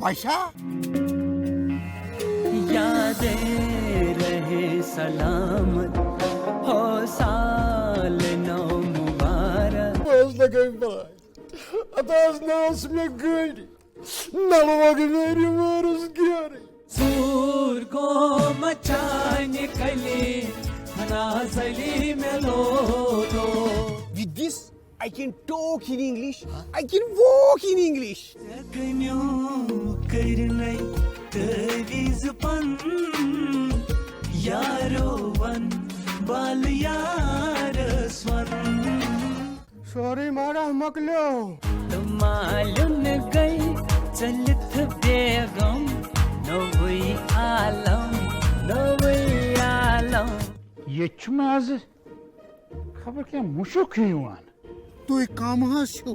باشا یادیں رہے سلامت ہو سال نو مبارک. ژوٗر گوٚو مچانہِ کلہِ نازلی مےٚ With this, I can talk in English. I can walk in English. کنیو کرنے تٲویٖز پن یارو ون بال یارس ون. Sorry, Mara, مکلیو. تہٕ مالیُن گٔے ژٔلِتھ بیگم نوٚوُے عالم نوٚوُے عالم. یہ میں آز خبر کیا مشک یوان. تُہۍ کم حظ چھِو؟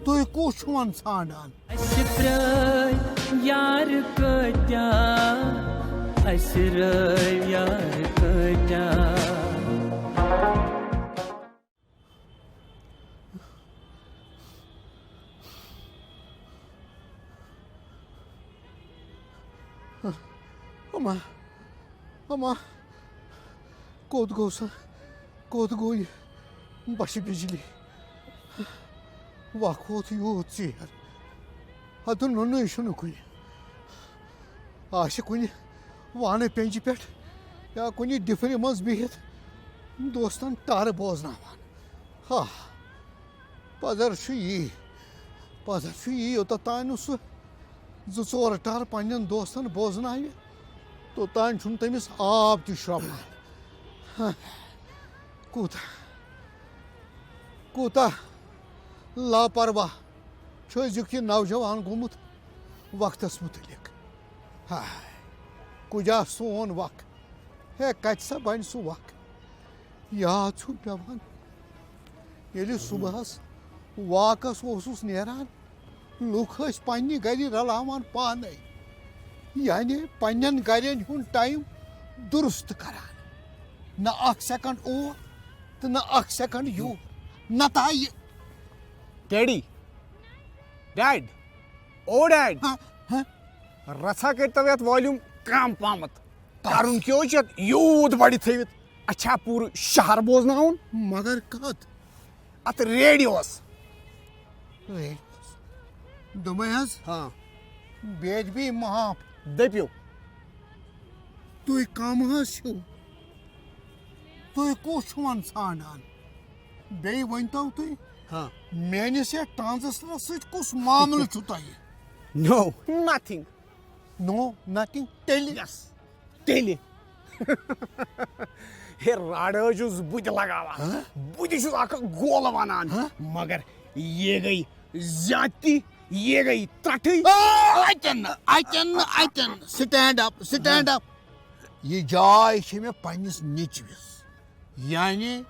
تُہۍ کُس چھُ وۄنۍ ژھانڈان؟ اَسہِ پرٛٲرۍ یار کۭتیٛاہ اَسہِ رٲوۍ یار کۭتیٛاہ. اما کوٚت گوٚو سا کوٚت گوٚو یہِ بَچھِ بِجلی وَق ووت یوٗت ژیر اَدٕ نُنٕے چھُنہٕ کُنہِ آسہِ کُنہِ وانہٕ پیٚنٛجہِ پٮ۪ٹھ یا کُنہِ ڈِفرِ منٛز بِہِتھ دوستن ٹارٕ بوزناوان. ہا پَزر چھُ یی یوٚتَتھ تانۍ نہٕ سُہ 2-4 ٹارٕ پنٛنٮ۪ن دوستن بوزناوِ توٚتانۍ چھُنہٕ تٔمِس آب تہِ شرٛوپان. کوٗتاہ لاپرواہ چھُ أزیُک یہِ نوجوان گوٚمُت وقتس مُتعلق. ہاے کُجا سون وق ہے کتہِ سا بنہِ سُہ وق. یاد چھُم پٮ۪وان ییٚلہِ صُبحس واکس اوسُس نیران لُکھ ٲسۍ پننہِ گرِ رلاوان پانے یعنی پننٮ۪ن گرٮ۪ن ہُنٛد ٹایم درست کران. نہ اکھ سیکنڈ اور تہٕ نہ اکھ سیکنڈ یور. نتہٕ آیہِ ڈیڈی ڈیڈ او ڈیڈ رژھا کٔرتو یتھ والیوٗم کم پہمت. کرُن کیٛاہ اوس یتھ یوٗت بڑِ تھٲوِتھ. اچھا پوٗرٕ شہر بوزناوُن مگر کتھ اتھ ریڈیوس. دوٚپمَے حظ ہاں بے ادبی معاف. دٔپِو تُہۍ کم حظ چھِو؟ تُہۍ کُس چھُ وۄنۍ ژھانڈان؟ بیٚیہِ ؤنۍتو تُہۍ ہاں میٲنِس یتھ ٹرانزسٹرس سۭتۍ کُس معاملہٕ چھُ تۄہہِ؟ نو نتھنگ. نو نتھنگ تیٚلہِ تیٚلہِ ہے راڈٕ حظ چھُس بہٕ تہِ لگاوان بہٕ تہِ چھُس اکھ گولہٕ ونان مگر یہِ گٔے زیادتی یہِ گٔے ترٛٹھٕے. اتٮ۪ن سٹینڈ اپ یہِ جاے چھِ مےٚ پننِس نیٚچوِس یعنی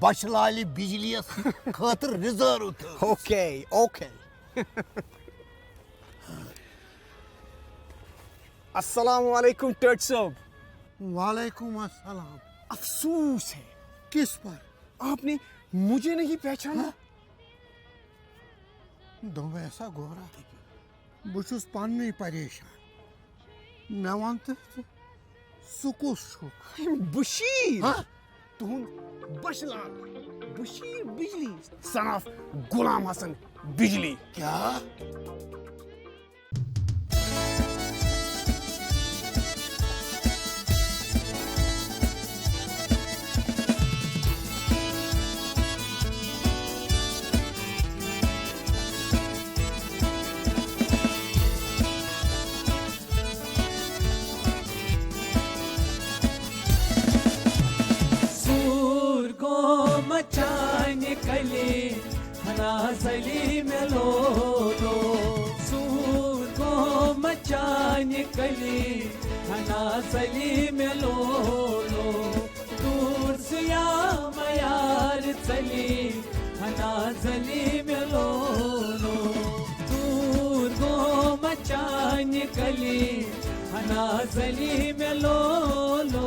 بچہٕ لالہِ بجلی یس خٲطرٕ رِزٲرو تھٲومٕژ. اوکے السلام علیکم ٹٲٹۍ صٲب. وعلیکم السلام. افسوس ہے کس پر؟ آپ نے مجھے نہیں پہچانا. دوٚپمَے ہسا گورا بہٕ چھُس پننُے پریشان. مےٚ وَن تہٕ سُہ کُس چھُ؟ بشیر تہنٛد بچہٕ لال بشیر بجلی son of غلام حسن بجلی. کیٛاہ؟ مچانہِ کلہِ نازلی مےٚ لولو. ژوٗر گوٚو مچانہِ کلہِ نازلی مےٚ لولو. دوٗر سِیام یار ژَلہِ نازلی مےٚ لولو. دوٗر گوٚو مچانہِ کلہِ نازلی مےٚ Lulu.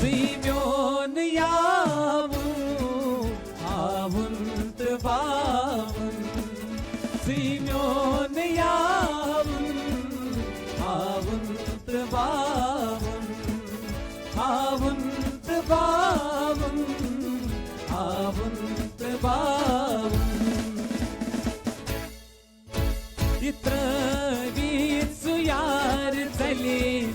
Simeon yavun avun tavun Simeon yavun avun tavun avun tavun avun tavun Itravit suyar zali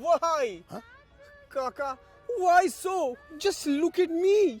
Why? Kaka, why so? Just look at me.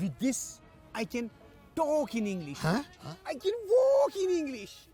With this, I can talk in English. Huh? I can walk in English.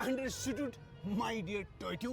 Understood, my dear Totu?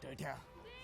Totu,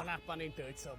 Allah panin Totu sab.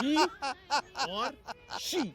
He or she.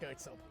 Totu sab.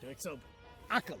Totu sab. Akal.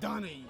danai.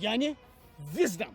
Yani wisdom.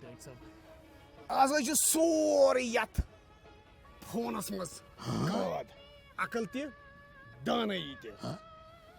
Totu sab. Az ach sori yat. Phonas mas. God. Akal te danai te.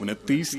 29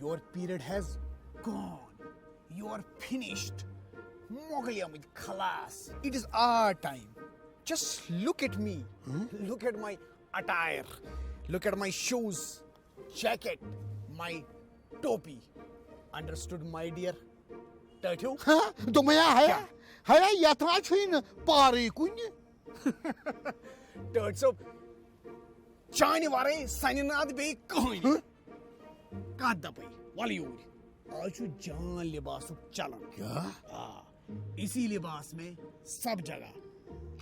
Your period has gone. You are finished. Mogalyamid khalas. It is our time. Just look at me. Look at my attire. Look at my shoes, jacket, my topi. Understood, my dear Turtle? Dumaya haya yatra chhin pari kunni. Turtle. Chani ware saninad be kohini. Kadda pai. Waliyuri. آج جان لباسو چلن کیا اسی لباس میں سب جگہ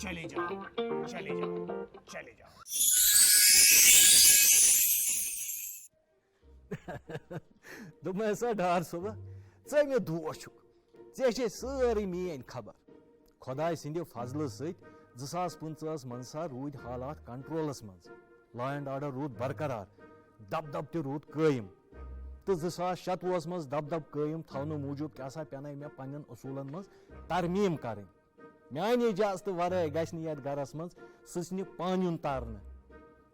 چلے جاؤ چلے جاؤ چلے جاؤ دوٚپمَے ہسا ڈار صٲبہ ژٕ مےٚ دوس چھُکھ ژےٚ چھے سٲرٕے میٛٲنۍ خبر خۄداے سٕنٛدِ فضلہٕ سۭتۍ 2015 منٛز ہسا روٗدۍ حالات کنٹرولس منٛز لا اینڈ آرڈر روٗد برقرار دب تہِ روٗد قٲیِم تو 2016 منٛز دب قٲیِم تھاونہٕ موٗجوٗب کیٛاہ سا پیٚنَے مےٚ پنٛنٮ۪ن اصوٗلن منٛز ترمیٖم کَرٕنۍ میٛانہِ اِجازتہٕ ورٲے گژھِ نہٕ یتھ گرس منٛز سٕژنہِ پانیُن تارنہٕ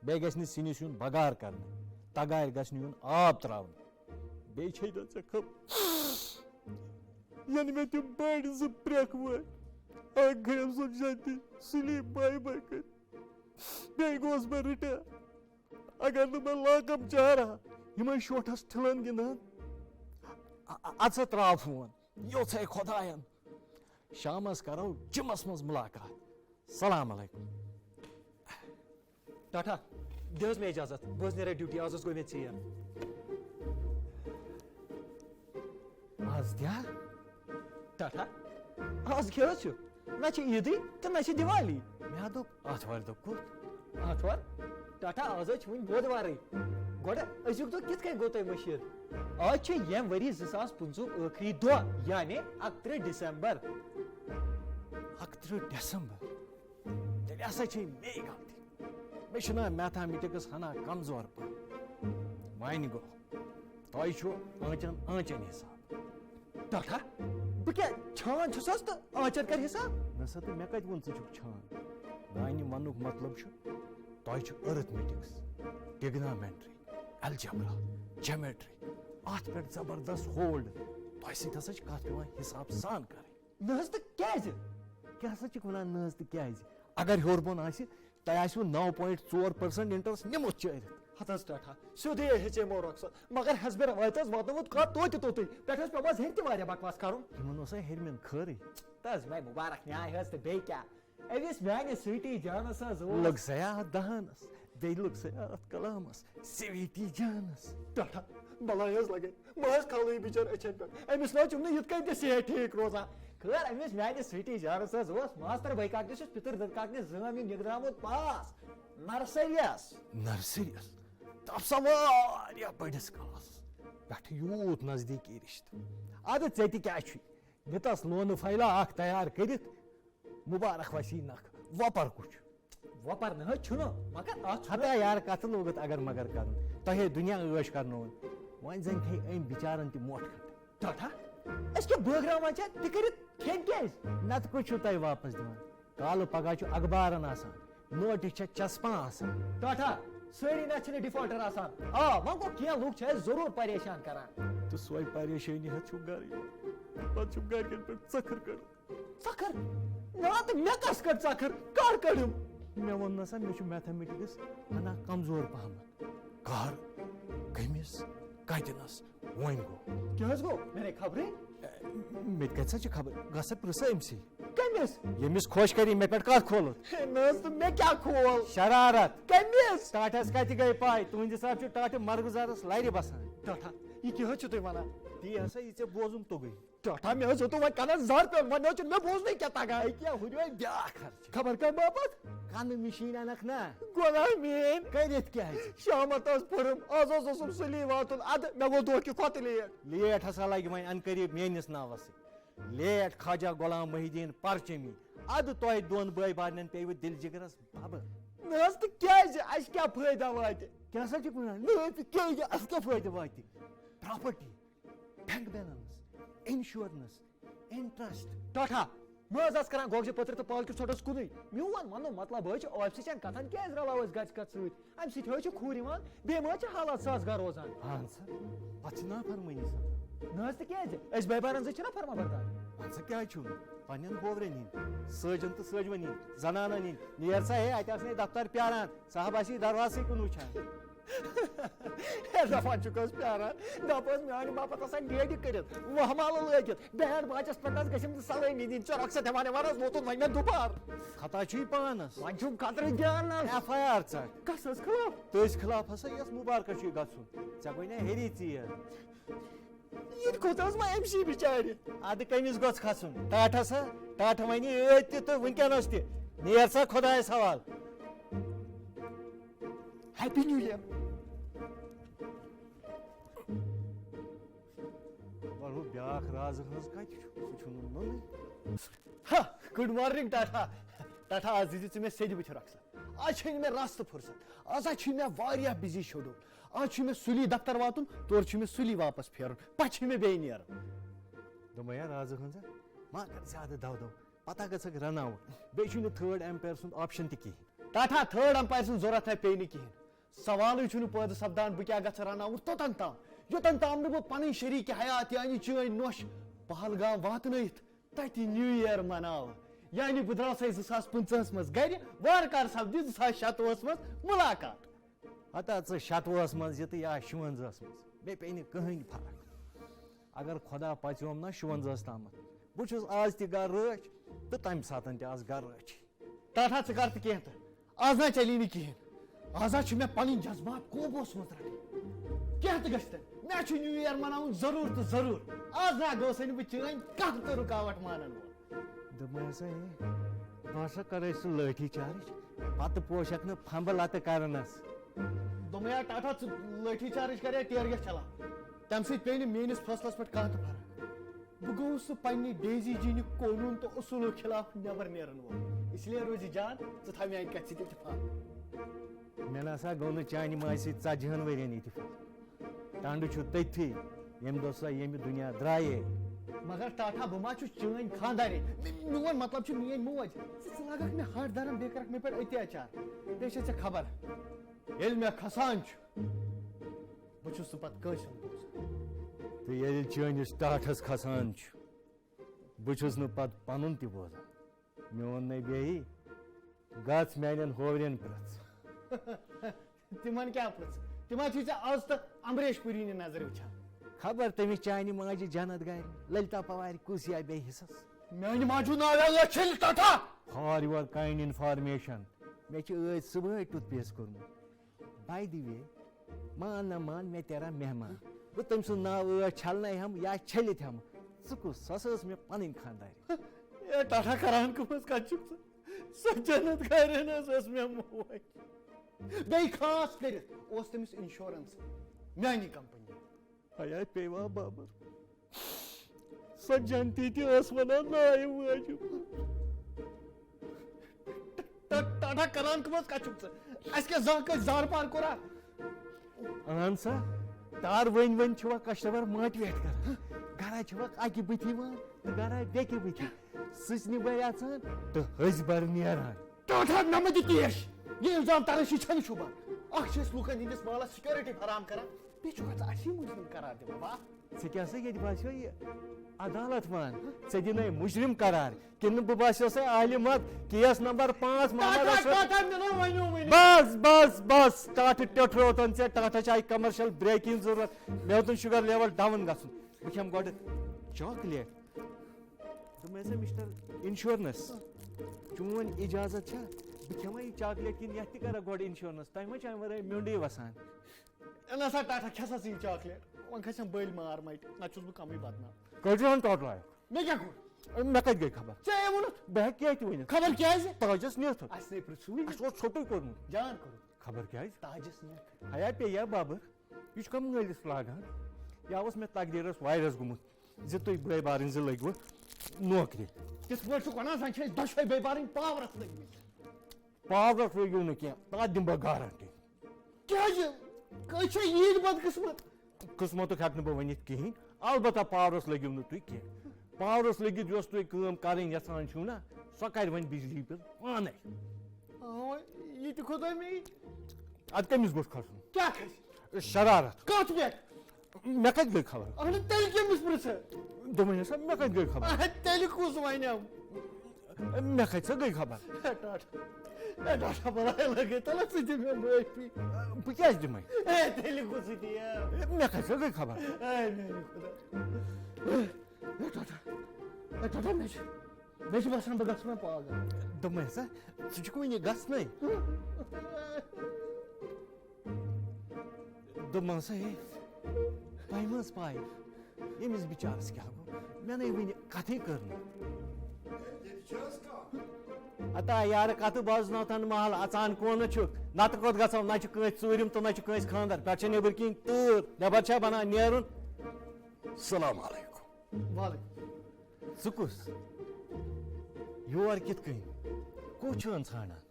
بیٚیہِ گژھِ نہٕ سِنِس یُن بغار کرنہٕ تگارِ گژھِ نہٕ یُن آب تراونہٕ بیٚیہِ چھے نہٕ ژےٚ خبر ینہٕ مےٚ تِم بٔڑۍ زٕ پرٛٮ۪کھ وٲلۍ اکھ گٔیم سۄ جنتی سلیٖپ باے باے کٔرِتھ بیٚیہِ گوس بہٕ رِٹیر اگر نہٕ مےٚ لاکم چارہا یِمے شوٹھس ٹھِلن گِنٛدان اد سا تراو فون یوٚژھے خۄداین شامس کرو جِمس منٛز مُلاقات سلام علیکم ٹاٹا دِ حظ مےٚ اجازت بہٕ حظ نیرے ڈیوٹی آز حظ گوٚو مےٚ ژیر آز کیٛاہ ٹاٹا آز کیٛاہ حظ چھُ نہ چھِ عیٖدٕے تہٕ نہ چھِ دیوالی مےٚ دوٚپ آتھوارِ دۄہ کوٚت آتھوار ٹاٹا آز حظ چھُ وُنہِ بودوارٕے گۄڈٕ أزیُک دۄہ کِتھ کٔنۍ گوٚو تۄہہِ مٔشیٖد آز چھُ ییٚمہِ ؤری 2015 ٲخری دۄہ یعنی 31 ڈسمبر 31 ڈسمبر تیٚلہِ ہسا چھے مے غلطی مےٚ چھُنہ میتھامیٹکس ہنا کمزور پہن وۄنۍ گوٚو تۄہہِ چھُ آنچن حساب ٹاٹا بہٕ کیٛاہ چھان چھُس حظ تہٕ آنچن کر حساب نہ سا تہٕ مےٚ کتہِ ووٚن ژٕ چھُکھ چھان میانہِ وننُک مطلب چھُ تۄہہِ چھُ ارتھمیٹکس ٹِگنامٮ۪نٹری الجبرا جیومیٹری اتھ پٮ۪ٹھ زبردست ہولڈ تۄہہِ سۭتۍ ہسا چھِ کتھ پیٚوان حساب سان کرٕنۍ نہ حظ تہٕ کیٛازِ کیٛاہ سا چھِکھ ونان نہ حظ تہٕ کیٛازِ اگر ہیوٚر بۄن آسہِ تۄہہِ آسوٕ 9.4% انٹرسٹ نِمُت چٲرِتھ ہتھ حظ ٹاٹا سیوٚدُے ہیٚژیمو رۄخصت مگر ہٮ۪سبر واتہِ حظ واتنومُت کتھ توتہِ توٚتُے پٮ۪ٹھ حظ پیٚوم حظ ہیٚرِ تہِ واریاہ بکواس کرُن یِمن اوسا ہیٚرمٮ۪ن خٲرٕے تہٕ حظ مےٚ مُبارک نیاے حظ تہٕ بیٚیہِ کیٛاہ أمِس میانہِ سویٖٹی جانس حظ اوس لوٚگ سیا اتھ دہانس بیٚیہِ لوٚگ سیا اتھ کلامس سویٖٹی جانس ٹاٹا بلاے حظ لگے بہٕ حظ کھالٕے بِچٲرۍ أچھن پٮ۪ٹھ أمِس نہ حظ چھُم نہٕ یِتھ کٔنۍ تہِ صحت ٹھیٖک روزان خٲر أمِس میانہِ سویٖٹی جانس حظ اوس ماستر بٲے کاکنہِ چھُس پِتٕر دٔدٕ کاکنہِ زٲمۍ نِگراومُت پاس نرسٔریَس نرسٔریس تَپھ سا واریاہ بٔڑِس کالس پٮ۪ٹھٕ یوٗت نزدیٖکی رِشتہٕ اَدٕ ژےٚ تہِ کیٛاہ چھُے دِتس لونہٕ فایلا اکھ تیار کٔرِتھ مُبارک وسی نکھ وۄپر کُچھ وۄپر نہ حظ چھُنہٕ مگر اتھ ہتا یار کتھ لوگُت اگر مگر کرُن تۄہے دُنیا ٲش کرنووُن وۄنۍ زن کھے أمۍ بِچارن تہِ موٹھ کھنٛڈ ٹاٹا أسۍ کیٛاہ بٲگراوان چھِ تہِ کٔرِتھ کھٮ۪ن کیٛازِ نتہٕ کُس چھُو تۄہہِ واپس دِوان کالہٕ پگہہ چھُ اخبارن آسان نوٹِس چھےٚ چسپاں آسان ٹاٹا سٲری نہ چھِنہٕ ڈِفالٹر آسان آ وۄنۍ گوٚو کینٛہہ لُکھ چھِ اَسہِ ضروٗر پریشان کران تہٕ سۄے پریشٲنی ہٮ۪تھ چھُو گرٕ یِوان پتہٕ چھُم گرِکٮ۪ن پٮ۪ٹھ ژٔکھٕر کڑُن ژکھر نہ تہٕ مےٚ کس کٔڑ ژکھر کر کٔڑٕم مےٚ ووٚن نہ سا مےٚ چھُ میتھامیٹکس ہنا کمزور پہمتھ کر کٔمِس کتِنس وۄنۍ گوٚو کیٛاہ حظ گوٚو مےٚ نے خبرٕے مےٚ تہِ کتہِ سا چھِ خبر گژھ سا پرٛژھ أمۍسٕے کٔمِس ییٚمِس خۄش کری مےٚ پٮ۪ٹھ کتھ کھولُت نہ حظ تہٕ مےٚ کیٛاہ کھول شرارت کٔمِس ٹاٹھس کتہِ گٔے پاے تُہنٛدِ حساب چھُ ٹاٹھہِ مرگزارس لرِ بسان ٹاٹا یہِ کیٛاہ حظ چھِو تُہۍ ونان تی ہسا یہِ ژےٚ بوزُم توٚگُے ٹاٹا مےٚ حظ ہیوٚتوٕ وۄنۍ کنن زر پیوٚن وۄنۍ حظ چھُنہٕ مےٚ بوزنٕے کیٛاہ تگان کیٛاہ ہُرے بیٛاکھ خرچہٕ خبر کمہِ باپتھ کنہٕ مِشیٖن انکھ نا گۄناہ میٲنۍ کٔرِتھ کیٛازِ شامت ٲس پٔرٕم آز حظ اوسُم سُلی واتُن ادٕ مےٚ گوٚو دۄہ کہِ کھۄتہٕ لیٹ لیٹ ہسا لگہِ وۄنۍ ان قریٖب میٲنِس ناوس سۭتۍ لیٹ خواجہ غلام محی الدیٖن پرچمی ادٕ تۄہہِ دۄن بٲے بارنٮ۪ن پیٚیوٕ دِل جگرس ببہٕ نہ حظ تہٕ کیٛازِ اَسہِ کیٛاہ فٲیدٕ واتہِ کیٛاہ سا چھُکھ ونان نہ حظ تہٕ کیٛازِ اَسہِ کیٛاہ فٲیدٕ واتہِ property bank balance insurance interest Tata بہٕ حظ آسہٕ کران گۄگجہِ پٔترِ تہٕ پالکہِ ژھۄٹس کُنُے میون وننُک مطلب حظ چھُ آفسٕچٮ۪ن کتھن کیٛازِ رلاو أسۍ گژھِ کتھ سۭتۍ امہِ سۭتۍ حظ چھُ کھوٗر یِوان بیٚیہِ ما حظ چھِ حالات سازگار روزان اہن سا پتہٕ چھِ نافرمٲنی سپدان نہ تکیازِ أسۍ بے بارن زٕ چھِنا فرما بردار ژٕ کیٛازِ چھُو پنٛنٮ۪ن ہوورٮ۪ن ہِنٛدۍ سٲجن تہٕ سٲجوَن ہِنٛدۍ زنانن ہِنٛدۍ نیر سا ہے اَتہِ آسنے دفتر پیاران صاحب آسی دروازسٕے کُن وٕچھان دپان چھُکھ حظ پیاران دپ حظ میانہِ باپتھ آسان ڈیڈِ کٔرِتھ وہمالہٕ لٲگِتھ بینڈ باجس پٮ۪ٹھ حظ گژھِم نہٕ سلٲمی دِنۍ ژٕ رۄخصت ہٮ۪وان یِوان حظ ووتُن وۄنۍ مےٚ دُبار خطا چھُے پانس وۄنۍ چھُم خطرٕ جان حظ ایف آی آر ژٹ کس حظ خلاف تٔسۍ خلاف ہسا یۄس مُبارکہ چھُے گژھُن ژےٚ گوٚے نا ہیری ژیر ییٚتہِ کھوٚت حظ وۄنۍ أمۍ سی بِچارِ ادٕ کٔمِس گوٚژھ کھسُن ٹاٹھس ہا ٹاٹھ وَنہِ ٲدۍ تہِ تہٕ وٕنکٮ۪نس تہِ نیر سا خۄدایس حوال ہیپی نیو ییر وَنو بیٛاکھ رازٕ ہٕنٛز کَتہِ چھُ سُہ چھُنہٕ نوٚنُے ہا گُڈ مارنِنٛگ ٹاٹھا ٹاٹھا آز دِزِ ژٕ مےٚ سیٚدِ بٕتھِ رۄخصت آز چھے نہٕ مےٚ رَس تہٕ فُرصت آز حظ چھُے مےٚ واریاہ بِزی شیڈوٗل آز چھُ مےٚ سُلی دفتر واتُن تورٕ چھُ مےٚ سُلی واپس پھیرُن پتہٕ چھُ مےٚ بیٚیہِ نیرُن دوٚپمَے یا رازٕ ہٕنٛز ما کر زیادٕ دَو دَو پتہ گژھکھ رن آوُٹ بیٚیہِ چھُنہٕ تھٲڈ ایمپیر سُنٛد آپشن تہِ کِہیٖنۍ ٹاٹھا تھٲڈ امپایر سٕنٛز ضوٚرتھا پیٚیہِ نہٕ کِہیٖنۍ سوالٕے چھُنہٕ پٲدٕ سپدان بہٕ کیٛاہ گژھٕ رن آوُٹ توٚتن تام یوٚتن تام نہٕ بہٕ پنٕنۍ شریٖکہِ حیات یعنی چٲنۍ نۄش پہلگام واتنٲیِتھ تتہِ نیو ییر مناوٕ یعنی بہٕ درٛاسے 2015 منٛز گرِ وارٕ کارٕ سپدِ 2026 منٛز مُلاقات ہتا ژٕ 26 منٛز یہِ تہٕ یا 56 منٛز بیٚیہِ پیٚیہِ نہٕ کٕہٕنۍ فرق اگر خۄدا پژیوم نا 56 تامتھ بہٕ چھُس آز تہِ گرٕ رٲچھ تہٕ تمہِ ساتہٕ تہِ آسہٕ گرٕ رٲچھی ٹاٹھا ژٕ کر تہٕ کینٛہہ تہٕ آز نہ چلی نہٕ کِہیٖنۍ آز حظ چھِ مےٚ پنٕنۍ جذبات قوبوٗوس منٛز رٹٕنۍ کینٛہہ تہِ گژھِ تہٕ مےٚ چھُ نیو ییر مناوُن ضروٗر تہٕ ضروٗر آز نہ گوٚژھے نہٕ بہٕ چٲنۍ کانٛہہ تہِ رُکاوٹ مانن وول دوٚپمَے ہسا ہے بہٕ ہسا کرے سُہ لٲٹھی چارٕج پتہٕ پوشکھ نہٕ پھمبہٕ لتہٕ کرنس دوٚپمَے یا ٹاٹھا ژٕ لٲٹھی چارٕج کرے ٹیرگیس چلاو تمہِ سۭتۍ پیٚیہِ نہٕ میٲنِس فٲصلس پٮ۪ٹھ کانٛہہ تہِ فرق بہٕ گوٚوُس سُہ پننہِ ڈیزی جینہِ قونوٗن تہٕ اصوٗلو خِلاف نٮ۪بر نیرن وول اس لیے روزِ جان ژٕ تھاو میانہِ کتھِ سۭتۍ اتفاق مےٚ نسا گوٚو نہٕ چانہِ ماجہِ سۭتۍ 40 ؤرین اتفاق ٹنڈٕ چھُ تٔتھی ییٚمہِ دۄہ سۄ ییٚمہِ دُنیا درٛایے مگر ٹاٹھا بہٕ ما چھُس چٲنۍ خانٛدارِنۍ میون مطلب چھُ میٲنۍ موج ژٕ لاگکھ مےٚ ہٹ درم بیٚیہِ کرکھ مےٚ پٮ۪ٹھ اتیاچار بیٚیہِ چھے ژےٚ خبر ییٚلہِ مےٚ کھسان چھُ بہٕ چھُس سُہ پتہٕ کٲنٛسہِ ہُنٛد بوزان تہٕ ییٚلہِ چٲنِس ٹاٹھس کھسان چھُ بہٕ چھُس نہٕ پتہٕ پنُن تہِ بوزان میون نَے بیٚیہِ گژھ میانٮ۪ن ہوورٮ۪ن پرٛژھ تِمن کیٛاہ پرٛژھ تِمن چھُے ژےٚ آز تہٕ امبریش پوٗرِنہِ نظرِ وٕچھان خبر تٔمِس چانہِ ماجہِ جنت گرِ للتا پوارِ کُس یا بیٚیہِ حِصس میانہِ ماجہِ ہُنٛد ناو یا چھٔلۍ ٹاٹھا فار یور کاینڈ انفارمیشن مےٚ چھُ ٲدۍ صبحٲے ٹُتھ پیس کوٚرمُت باے دِ وے مان نہ مان مےٚ تیرا مہمان بہٕ تٔمۍ سُنٛد ناو ٲدۍ چھلنے ہٮ۪مہٕ یا چھٔلِتھ ہٮ۪مہٕ ژٕ کُس سۄ ہسا ٲس مےٚ پنٕنۍ خانٛدارِ اے ٹاٹھا کران کٔمٕژ کتھ چھُکھ ژٕ سۄ جنت گرٮ۪ن حظ ٲس مےٚ موج بیٚیہِ خاص کٔرِتھ اوس تٔمِس انشورنس میانہِ کمپنی حیا پیوا بابر سۄ جنتی تہِ ٲس ونان نایہِ واجب ٹاٹھا کران کٔمٕژ کتھ چھُکھ ژٕ اَسہِ کیٛاہ زانٛہہ کٲنٛسہِ زار پار کوٚرا اہن سا تار ؤنۍ ؤنۍ چھُوا کسٹمر ماٹِویٹ کران گرا چھُوکھ اکہِ بٕتھِ یِوان تہٕ گرا بیٚکہِ بٕتھِ سٕژنہِ بٲے اژان تہٕ حٔسۍ بر نیران ٹاٹھا نہ مہٕ دِ کیش یہِ الزام ترٲشی چھنہٕ شوٗبان اکھ چھِ أسۍ لُکن ہٕنٛدِس مالس سِکیورٹی فراہم کران بیٚیہِ چھُکھ ژٕ اسی مُجرم قرار دِوان وا ژٕ کیٛاہ سا ییٚتہِ باسیو یہِ عدالت مان ژےٚ دِنَے مُجرم قرار کِنہٕ بہٕ باسیو سا عالِمت کیس نمبر 5 بس بس بس ٹاٹھٕ ٹیوٚٹھرو اوتن ژےٚ ٹاٹھس آیہِ کمرشل بریکِنگ ضروٗرت مےٚ اوتن شُگر لیول ڈاوُن گژھُن بہٕ کھٮ۪مہٕ گۄڈٕ چاکلیٹ دوٚپمَے سا مِسٹر انشورنس چون اِجازت چھا بہٕ کھٮ۪مہٕ یہِ چاکلیٹ کِنہٕ یتھ تہِ کرکھ گۄڈٕ انشورنس تۄہہِ ما چھُ امہِ ورٲے میونڈٕے وسان نہ سا ٹاٹھا کھٮ۪سا ژٕ یہِ چاکلیٹ وۄنۍ کھسٮ۪م بٔلۍ مار مٹہِ نتہٕ چھُس بہٕ کمٕے بدنام کٔرۍزِہون ٹاٹھ لایق مےٚ کیٛاہ کوٚر مےٚ کتہِ گٔے خبر ژےٚ ہے ووٚنُتھ بہٕ ہٮ۪کہٕ کیٚنٛہہ تہِ ؤنِتھ خبر کیٛازِ تاجس نِتھ اَسہِ نے پرٛژھوٕے اَسہِ اوس ژھوٚٹُے کوٚرمُت جان کوٚرُتھ خبر کیٛازِ تاجس نِتھ حیا پیٚیا بابر یہِ چھُ کم مٲلِس لاگان یا اوس مےٚ تقدیٖرس وایرس گوٚمُت زِ تُہۍ بٲے بارٕنۍ زٕ لٔگوٕ نوکری تِتھ پٲٹھۍ چھُکھ ونان زن چھِ أسۍ دۄشوے بٲے بارٕنۍ پاورس لٔگمٕتۍ پاورس لٔگِو نہٕ کیٚنٛہہ تتھ دِمہٕ بہٕ گارنٹی کیٛازِ کٲنٛسہِ چھا ییٖتۍ بدقٕسمت قٕسمتُک ہٮ۪کہٕ نہٕ بہٕ ؤنِتھ کِہینۍ البتہ پاورس لٔگِو نہٕ تُہۍ کیٚنٛہہ پاورس لٔگِتھ یۄس تُہۍ کٲم کرٕنۍ یژھان چھِو نا سۄ کرِ وۄنۍ بجلی بِل پانے یہِ تہِ کھوٚتاے مےٚ ادٕ کٔمِس گوٚژھ کھسُن کیٛاہ کھسہِ شرارت کتھ پٮ۪ٹھ مےٚ کَتہِ گٔے خبر اہن تیٚلہِ کٔمِس پرٛژھٕ دوٚپمَے ہسا مےٚ کَتہِ گٔے خبر تیٚلہِ کُس وَنیٛم مےٚ کَتہِ سا گٔے خبر ٹاٹا بلاے لگے تَلہٕ ژٕ دِ مےٚ معٲفی بہٕ کیٛازِ دِمَے تیٚلہِ کُس دِی مےٚ کَتہِ سا گٔے خبر ٹاٹا مےٚ چھِ باسان بہٕ گژھٕ مےٚ پاگل دوٚپمَے ہسا ژٕ چھُکھ وٕنہِ گژھنَے دوٚپمَس ہسا ہے تۄہہِ مہ ٲس پاے ییٚمِس بِچارَس کیٛاہ گوٚو مےٚ نَے وٕنہِ کَتھٕے کٔر نہٕ اَتا یارٕ کَتھٕ بوزناوتھن محل اَژان کوٗنہٕ چھُکھ نَتہٕ کوٚت گژھو نہ چھُ کٲنٛسہِ ژوٗرِم تہٕ نہ چھُ کٲنٛسہِ خانٛدر پٮ۪ٹھٕ چھِ نیٚبٕرۍ کِنۍ تۭر نٮ۪بر چھا بَنان نیرُن السلام علیکم وعلیکم ژٕ کُس یور کِتھ کٔنۍ کُس چھُن ژھانڈان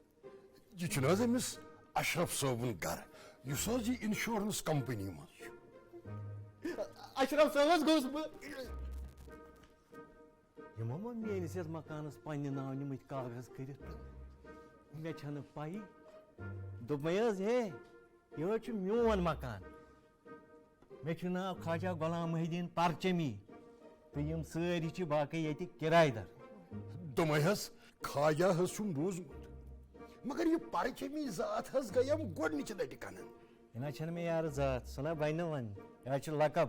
یہ چھُنہٕ حظ أمِس اشرف صٲبُن گرٕ یُس حظ یہِ انشورنس کمپنی منٛز چھُ اشرف صٲبس گوٚژھ بہٕ یِمو ما میٲنِس یَتھ مکانس پننہِ ناو نِمٕتۍ کاغذ کٔرِتھ تہٕ مےٚ چھنہٕ پَیی دوٚپمَے حظ ہے یہِ حظ چھُ میون مکان مےٚ چھُ ناو خواجہ غلام محدیٖن پرچمی تہٕ یِم سٲری چھِ باقٕے ییٚتِکۍ کِراے دَر دوٚپمَے حظ کھاجا حظ چھُم بوٗزمُت مگر یہِ پرچمی ذات حظ گٔیم گۄڈنِچہِ لٹہِ کَنن یہِ نہ چھَنہٕ مےٚ یارٕ ذات سُہ نہ بنہِ نہٕ وۄنۍ یہِ حظ چھُ لقب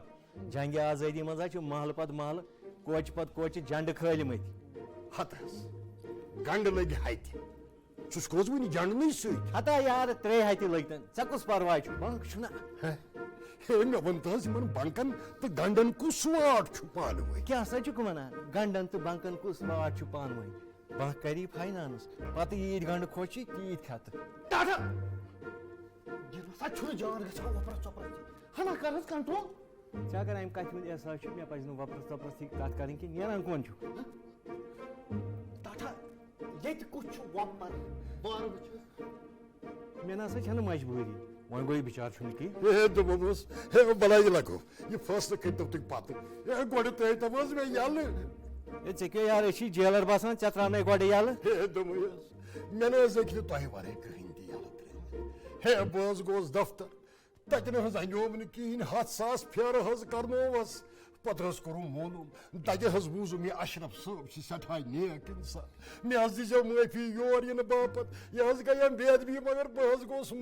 جنگہِ آزٲدی منٛز حظ چھُ محلہٕ پتہٕ محلہٕ کوچہِ پتہٕ کوچہِ جنڈٕ کھٲلمٕتۍ ہتہٕ حظ گنڈٕ لٔگۍ ہتہِ ژٕ چھُکھ حظ وُنہِ جنڈنٕے سۭتۍ ہتا یارٕ ترٛےٚ ہتہِ لٔگۍ ژےٚ کُس پرواے چھُ بنٛک چھُنہ ہے مےٚ ووٚن تہٕ حظ یِمن بنکن تہٕ گنڈن کُس واٹ چھُ پانہٕ ؤنۍ کیٛاہ سا چھُکھ وَنان گنڈن تہٕ بنکن کُس واٹ چھُ پانہٕ ؤنۍ بنٛک کری فاینانس پتہٕ ییٖتۍ گنڈٕ کھوژی تیٖتۍ کھٮ۪تہٕ ٹاٹا یہِ نسا چھُنہٕ جان گژھان وۄپرس ژۄپرس ہنا کر حظ کنٹرول ژےٚ اگر امہِ کتھِ ہُنٛد احساس چھُ مےٚ پزِ نہٕ وۄپرس ژۄپرس سۭتۍ کتھ کرٕنۍ کینٛہہ نیران کون چھُکھ ٹاٹا ییٚتہِ کُس چھُ وۄپر بار وٕچھ مےٚ نسا چھنہٕ مجبوٗری وۄنۍ گوٚو یہِ بِچار چھُنہٕ کینٛہہ ہے دوٚپمَس ہے بلاے لگو یہِ فٲصلہٕ کٔرۍتو تُہۍ پتہٕ ہے گۄڈٕ ترٛٲیتو حظ مےٚ یَلہٕ ہے ژےٚ کیٛاہ یارٕ أسۍ چھِ جیلر باسان ژےٚ ترٛاونَے گۄڈٕ یَلہٕ ہے دوٚپمَے حظ مےٚ نہٕ حظ ہیٚکہِ نہٕ تۄہہِ وَرٲے کٕہٕنۍ تہِ یَلہٕ ترٛٲوِتھ ہے بہٕ حظ گوس دفتر تَتہِ نہٕ حظ اَنیوم نہٕ کِہیٖنۍ 100,000 پھیرٕ حظ کرنووس پتہٕ حظ کوٚرُم معلوٗم تَتہِ حظ بوٗزُم یہِ اشرف صٲب چھِ سٮ۪ٹھاہ نیک اِنسان مےٚ حظ دِژیو معٲفی یور یِنہٕ باپتھ یہِ حظ گٔیم بے ادبی مگر بہٕ حظ گوس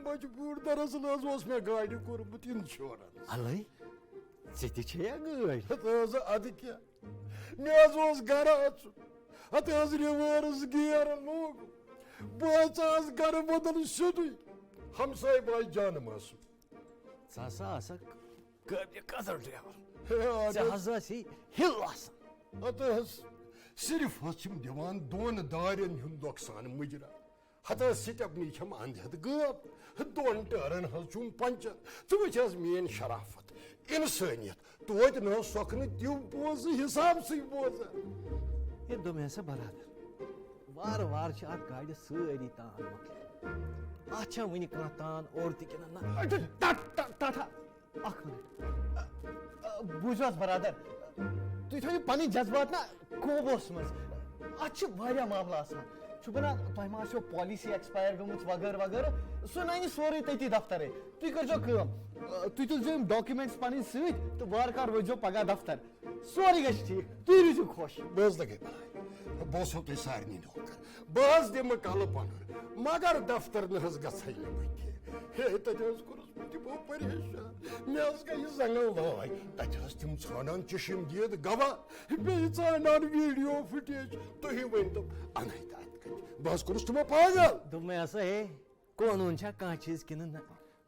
مجبوٗر دراصل حظ اوس مےٚ گاڑِ کوٚرمُت اِنشورنس اَلے ژےٚ تہِ چھے یا گٲڑۍ ہتہٕ حظ اَدٕ کیٛاہ مےٚ حظ اوس گرٕ اژُن ہتہٕ حظ رِوٲرٕس گیر لوگ بہٕ حظ ژاس گرٕ بدل سیوٚدُے ہمساے باے جانہٕ ماسُن ژٕ ہسا آسکھ قٲبلہِ قدر ڈرایور ہے ژےٚ حظ آسی ہِل آسان ہتہٕ حظ صرف حظ چھِم دِوان 2 دارٮ۪ن ہُنٛد نۄقصان مُجرا ہتہٕ حظ سِٹٮ۪پنی چھَم اندِ ہتہٕ غٲب 2 ٹٲرن حظ چھُم پنچر ژٕ وٕچھ حظ میٲنۍ شرافت اِنسٲنیت توتہِ نہ حظ سۄکھ نہٕ تِم پونٛسہٕ حِسابسٕے بوزان ہے دوٚپمے ہسا برادر وارٕ وارٕ چھِ اتھ گاڑِ سٲری تان مۄکلان اتھ چھا وُنہِ کانٛہہ تان اورٕ تہِ کِنہٕ نہ ٹاٹا اکھ مِنٹ بوٗزِو حظ برادر تُہۍ تھٲیِو پنٕنۍ جذبات نا قوبوٗوس منٛز اتھ چھِ واریاہ معاملہٕ آسان چھُ بنان تۄہہِ ما آسیو پالسی ایٚکسپایر گٔمٕژ وغٲرٕ وغٲرٕ سُہ نَنہِ سورُے تٔتی دفترے تُہۍ کٔرۍزیو کٲم تُہۍ تُلزیو یِم ڈاکیومینٹس پنٕنۍ سۭتۍ تہٕ وارٕ کارٕ وٲتۍزیو پگاہ دفتر سورُے گژھِ ٹھیٖک تُہۍ روٗزِو خۄش بہٕ حظ لگے بلاے بہٕ اوسو تۄہہِ سارنٕے نوکر بہٕ حظ دِمہٕ کلہٕ پنُن مگر دفتر نہٕ حظ گژھے نہٕ بہٕ کینٛہہ ہے تتہِ حظ کوٚرُس بہٕ تِمو پریشان مےٚ حظ گٔیہِ زنٛگن لاے تتہِ حظ تِم ژھانڈان چشم دِتھ گواہ بیٚیہِ ژھانڈان ویٖڈیو فُٹیج تُہۍ ؤنۍتو اَنٕے تہٕ اَتہِ کَتہِ بہٕ حظ کوٚرُس تِمو پاگل دوٚپمے ہسا ہے قونوٗن چھا کانٛہہ چیٖز کِنہٕ نہ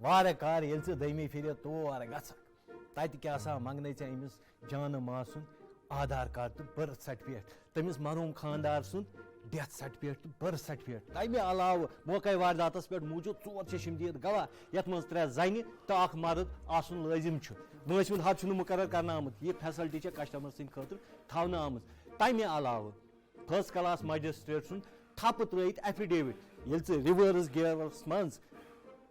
وارٕ کارٕ ییٚلہِ ژٕ دٔیمہِ پھِرِ تور گژھکھ تتہِ کیٛاہ سا منٛگنَے ژےٚ أمِس جانہٕ ماسُن آدھار کارڈ تہٕ بٔرٕتھ سرٹِفکیٹ تٔمِس مرحوٗم خانٛدار سُنٛد ڈیتھ سرٹِفکیٹ تہٕ بٔرٕتھ سرٹِفکیٹ تَمہِ علاوٕ موقعے وارداتس پٮ۪ٹھ موٗجوٗد 4 چشم دِتھ گواہ یتھ منٛز 3 زنہِ تہٕ 1 مرد آسُن لٲزِم چھُ وٲنٛسہِ ہُنٛد حد چھُنہٕ مُقرر کرنہٕ آمُت یہِ فیسلٹی چھےٚ کسٹمر سٕنٛدِ خٲطرٕ تھاونہٕ آمٕژ تَمہِ علاوٕ فٔسٹ کلاس مجسٹریٹ سُنٛد تھپہٕ ترٲیِتھ ایفِڈیوِٹ ییٚلہِ ژٕ رِوٲرٕس گیرس منٛز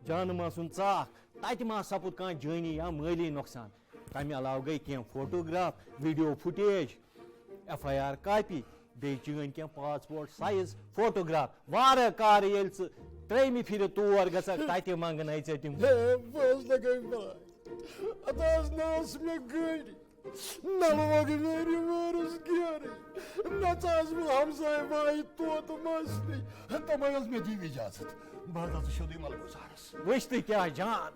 جانہٕ ما سُنٛد ژاکھ تتہِ ما سپُد کانٛہہ جٲنی یا مٲلی نۄقصان تَمہِ علاوٕ گٔے کینٛہہ photograph video footage FIR copy بیٚیہِ چٲنۍ کینٛہہ پاسپورٹ سایز فوٹوگراف وارٕ کارٕ ییٚلہِ ژٕ 3مہِ پھِرِ تور گژھکھ تتہِ منٛگنَے ژےٚ تِم ہے بہٕ حظ لگے بلاے اتاس ناس میں گاڑی نلوگ میری وارس گیرے نچاس میں ہمسائے بائی توت مستی تمہیں میں دی اجازت بہت شدی مل گزارس وچھ کیا جان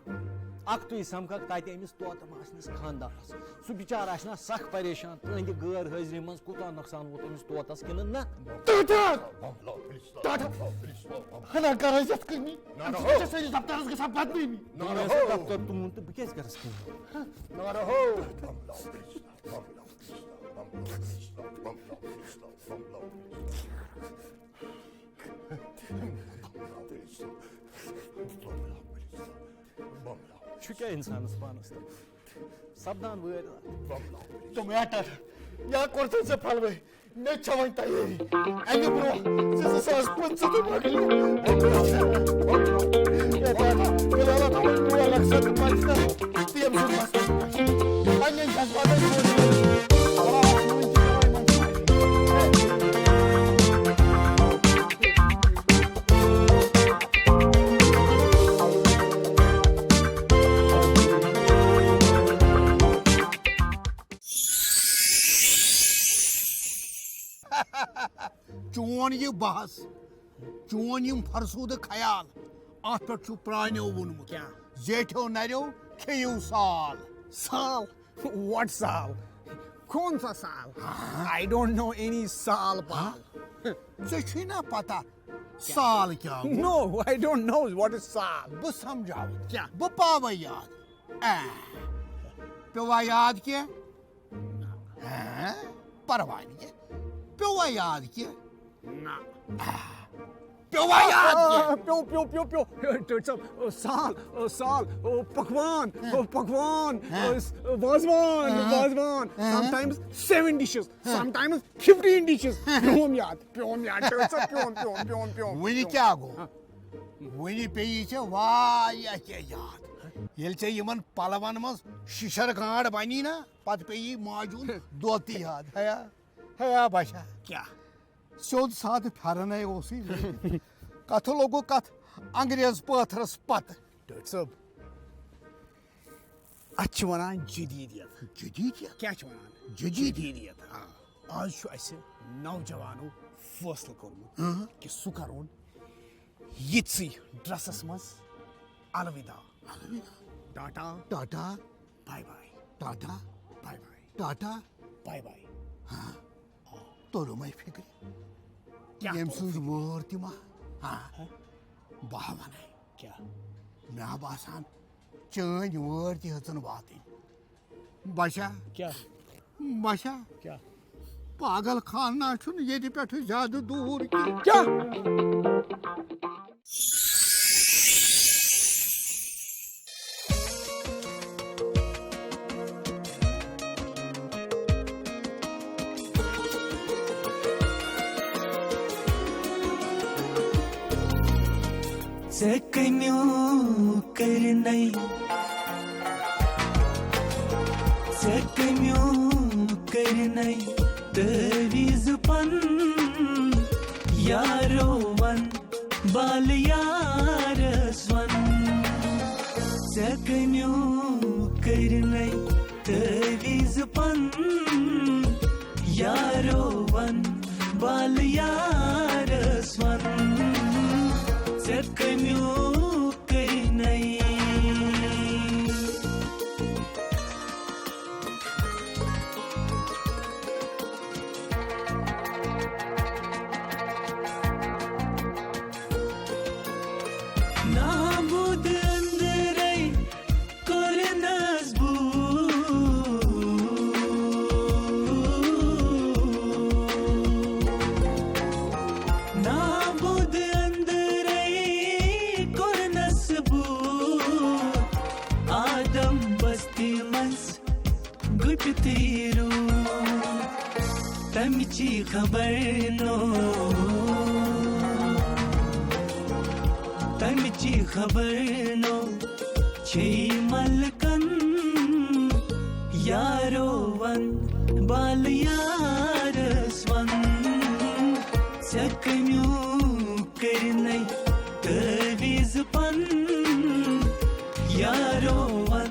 اخ تھی سمکھ تتہ امس طوطہ آسنس خاندانس سہ بچار آسنا سخ پریشان تہندِ غیر حاضری مز کوتاہ نقصان ووت امس طوطس کنن نہ ہنا کر یتھ کنی سٲنِس دفترس گژھان بدنٲمی دفتر تُہُنٛد تہٕ بہٕ کیازِ کرس چھُ کیٛاہ اِنسانس پانس سپدان وٲرۍ تو میٹر یا کورتن ژےٚ پھلوے مےٚ چھےٚ وۄنۍ تیٲری امہِ برونٛہہ 2025 تہٕ پننٮ۪ن جذباتن چون یہ بحث چون یم فرسودہ خیال ات پہ پرانو وونمت زیٹھو نریو کھیو سال سال واٹ سال کون سا سال آئی ڈونٹ نو اینی سال پال ژے نا پتہ سال کیا نو I don't know what is سال بہ سمجھاو کیا بہ پاوے یاد پیوا یاد کی پرواہ نہیں پیوا یاد کی پیوا یاد پیو پیو پیو پیو سال سال پکوان پکوان wazwan wazwan sometimes 7 dishes sometimes 15 dishes پیوم یاد پیوم ونی کیا گو ونی پیی ژےٚ واریاہ کینٛہہ یاد ییٚلہِ ژےٚ یِمن پلون منٛز شِشر گانٛڈ بنی نا پتہٕ پیی ماجُن دۄد تہِ یاد ہیا بچا کیا سیود سادٕ پھرنے اوسُے کتھ لوگو کتھ انگریز پٲتھرس پتہٕ ڈاکٹر صٲب اتھ چھِ ونان جدیدیت جدیدیت کیا چھِ ونان جدیدیت آز چھُ اسہِ نوجوانو فٲصلہٕ کوٚرمُت کہِ سُہ کرون یِژھٕے ڈرسس منٛز الوداع tata tata bye bye tata bye bye tata bye bye توٚرُ مے فِکرِ ییٚمۍ سٕنٛز وٲر تہِ ما بہٕ ونے کیا مےٚ باسان چٲنۍ وٲر تہِ ہیٚژٕن واتٕنۍ بچا کیا بچا کیا پاگل خانہ چھُنہٕ ییٚتہِ پٮ۪ٹھٕ زیادٕ دوٗر کینٛہہ کیا ژےٚ کمیو کرنَے ژےٚ کمیو کرنَے تٲویٖز پن یارو ون بالہٕ یارس ون ژےٚ کمیو کرنَے تٲویٖز پن یارو ون بالہٕ یارس ون ژےٚ کمیو کرنَے نابود أنٛدرَے کوٚرنَس نابود آدم بستی منٛز گُپتٕے روٗد تَمچی خبر نو تَمچی خبر نو چھے ملکن یارو ون بالہٕ یارس ون ژےٚ کمیو کرنَے تٲویٖز پن یارو ون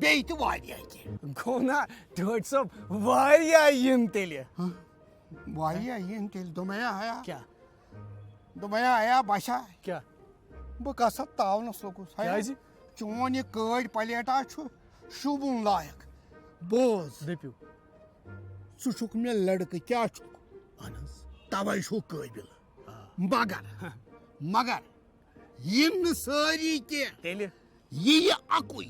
بیٚیہِ تہِ واریاہ کینٛہہ. گوٚو نا ڈٲٹۍ صٲب واریاہ یِن تیٚلہِ. واریاہ یِن تیٚلہِ دوٚپمَیا ہیا کیٛاہ دوٚپمَیا ہیا باسا کیٛاہ بہٕ گژھٕ تاونَس لوٚگُس کیٛازِ؟ چون یہِ کٲڑۍ پلیٹا چھُ شوٗبُن لایق. بوز دٔپِو ژٕ چھُکھ مےٚ لڑکہٕ کیٛاہ چھُکھ اہن حظ تَوَے چھُکھ قٲبِل مگر یِن نہٕ سٲری کینٛہہ تیٚلہِ یہِ اَکُے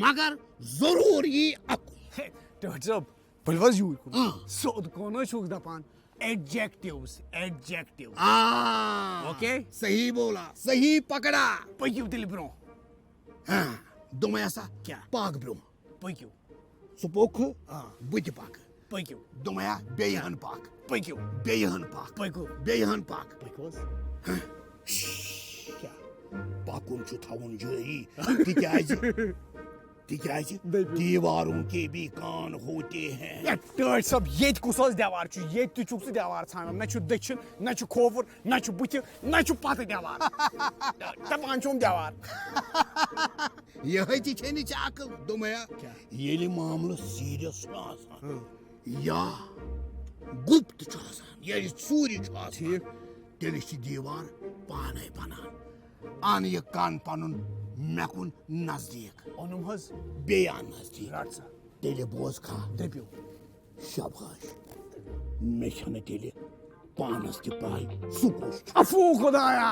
مگر ضروٗر یی اَکُے. ڈٲٹۍ صٲب بٔلۍ یوٗرۍ کُن سیوٚد کونہٕ چھُکھ دَپان ایڈجیکٹِوٕز اوکے صحیح بولا صحیح پکڑا. پٔکِو تیٚلہِ برٛونٛہہ دوٚپمَے سا کیٛاہ پاک برٛونٛہہ پٔکِو ژٕ پوٚکھ بہٕ تہِ پکہٕ. پٔکِو دوٚپمَیا بیٚیہِ ہن پکھ پٔکِو بیٚیہِ ہن پکھ پٔکِو بیٚیہِ ہن پکھ. پٔکِو حظ پکُن چھُ تھاوُن جٲری تِکیٛازِ دیواروں کے بھی کان ہوتے ہیں. ٹٲٹۍ صٲب ییٚتہِ کُس حظ دیوار چھُ ییٚتہِ تہِ چھُکھ ژٕ دیوار ژھانڈان نہ چھُ دٔچھِن نہ چھُ کھووُر نہ چھُ بٕتھِ نہ چھُ پتہٕ دیوار دپان چھُم دیوار. یِہے تہِ چھے نہٕ ژےٚ عقل. دوٚپمَیا ییٚلہِ معاملہٕ سیٖریَس چھُ آسان یا گُپت چھُ آسان ییٚلہِ ژوٗرِ چھُ آسان تیٚلہِ چھِ دیوار پانے بنان. ان یہِ کن پنُن مےٚ کُن نزدیٖک اوٚنُم حظ بیٚیہِ ان نزدیٖک رٹ سا تیٚلہِ بوز کھا دٔپِو شاباش مےٚ چھنہٕ تیٚلہِ پانس تہِ پاے سُہ کُس چھُ. افوٗ خۄدایا.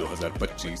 2025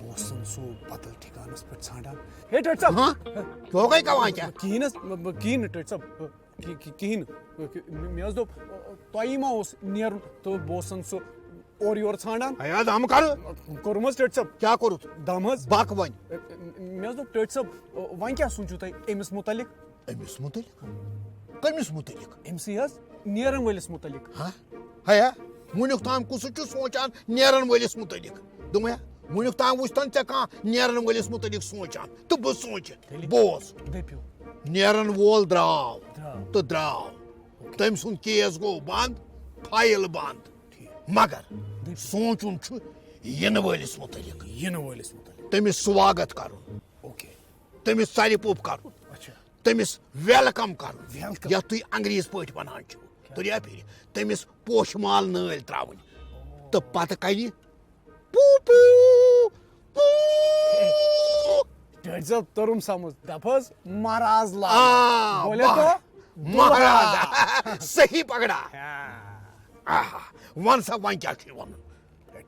بوسن سو بدل ٹھکانس پہ ژھانڈان ہے ٹٹ صاحب تو گئی کوا کیا کہین ٹٹ صاحب کہین مے دوپ تۄہی ما اوس نیرُن تو بوسن سو اور یور ژھانڈان ہیا دم کر کوٚرمس ٹٹ صاحب کیا کوٚرُتھ دم حظ بک ون مے دوپ ٹٹ صاحب وۄنۍ کیٛاہ سوٗنٛچِو تُہۍ أمِس مُتعلق أمِس مُتعلق کٔمِس مُتعلق أمسٕے حظ نیرن وٲلِس مُتعلق ہیا وُنیُک تام کُس چھُ سونچان نیرن وٲلِس مُتعلق دوٚپمَے وُنیُک تام وٕچھتن ژےٚ کانٛہہ نیرن وٲلِس مُتعلق سونچان تہٕ بہٕ سونچہِ بوز دٔپِو نیرن وول درٛاو تہٕ درٛاو تٔمۍ سُنٛد کیس گوٚو بنٛد فایل بنٛد مگر سونچُن چھُ یِنہٕ وٲلِس مُتعلق تٔمِس سواگت کرُن تٔمِس ژرِ پوٚپ کرُن تٔمِس ویلکم کرُن یتھ تُہۍ انگریٖز پٲٹھۍ ونان چھِو تُریا پھِرِ تٔمِس پوشہٕ مال نٲلۍ ترٛاوٕنۍ تہٕ پتہٕ کَرِ ٹٹ صاحب توٚرُم سمجھ دپ حظ مہراز مہراز صحیح پکڑا ون سا ون کیٛاہ چھُے ونُن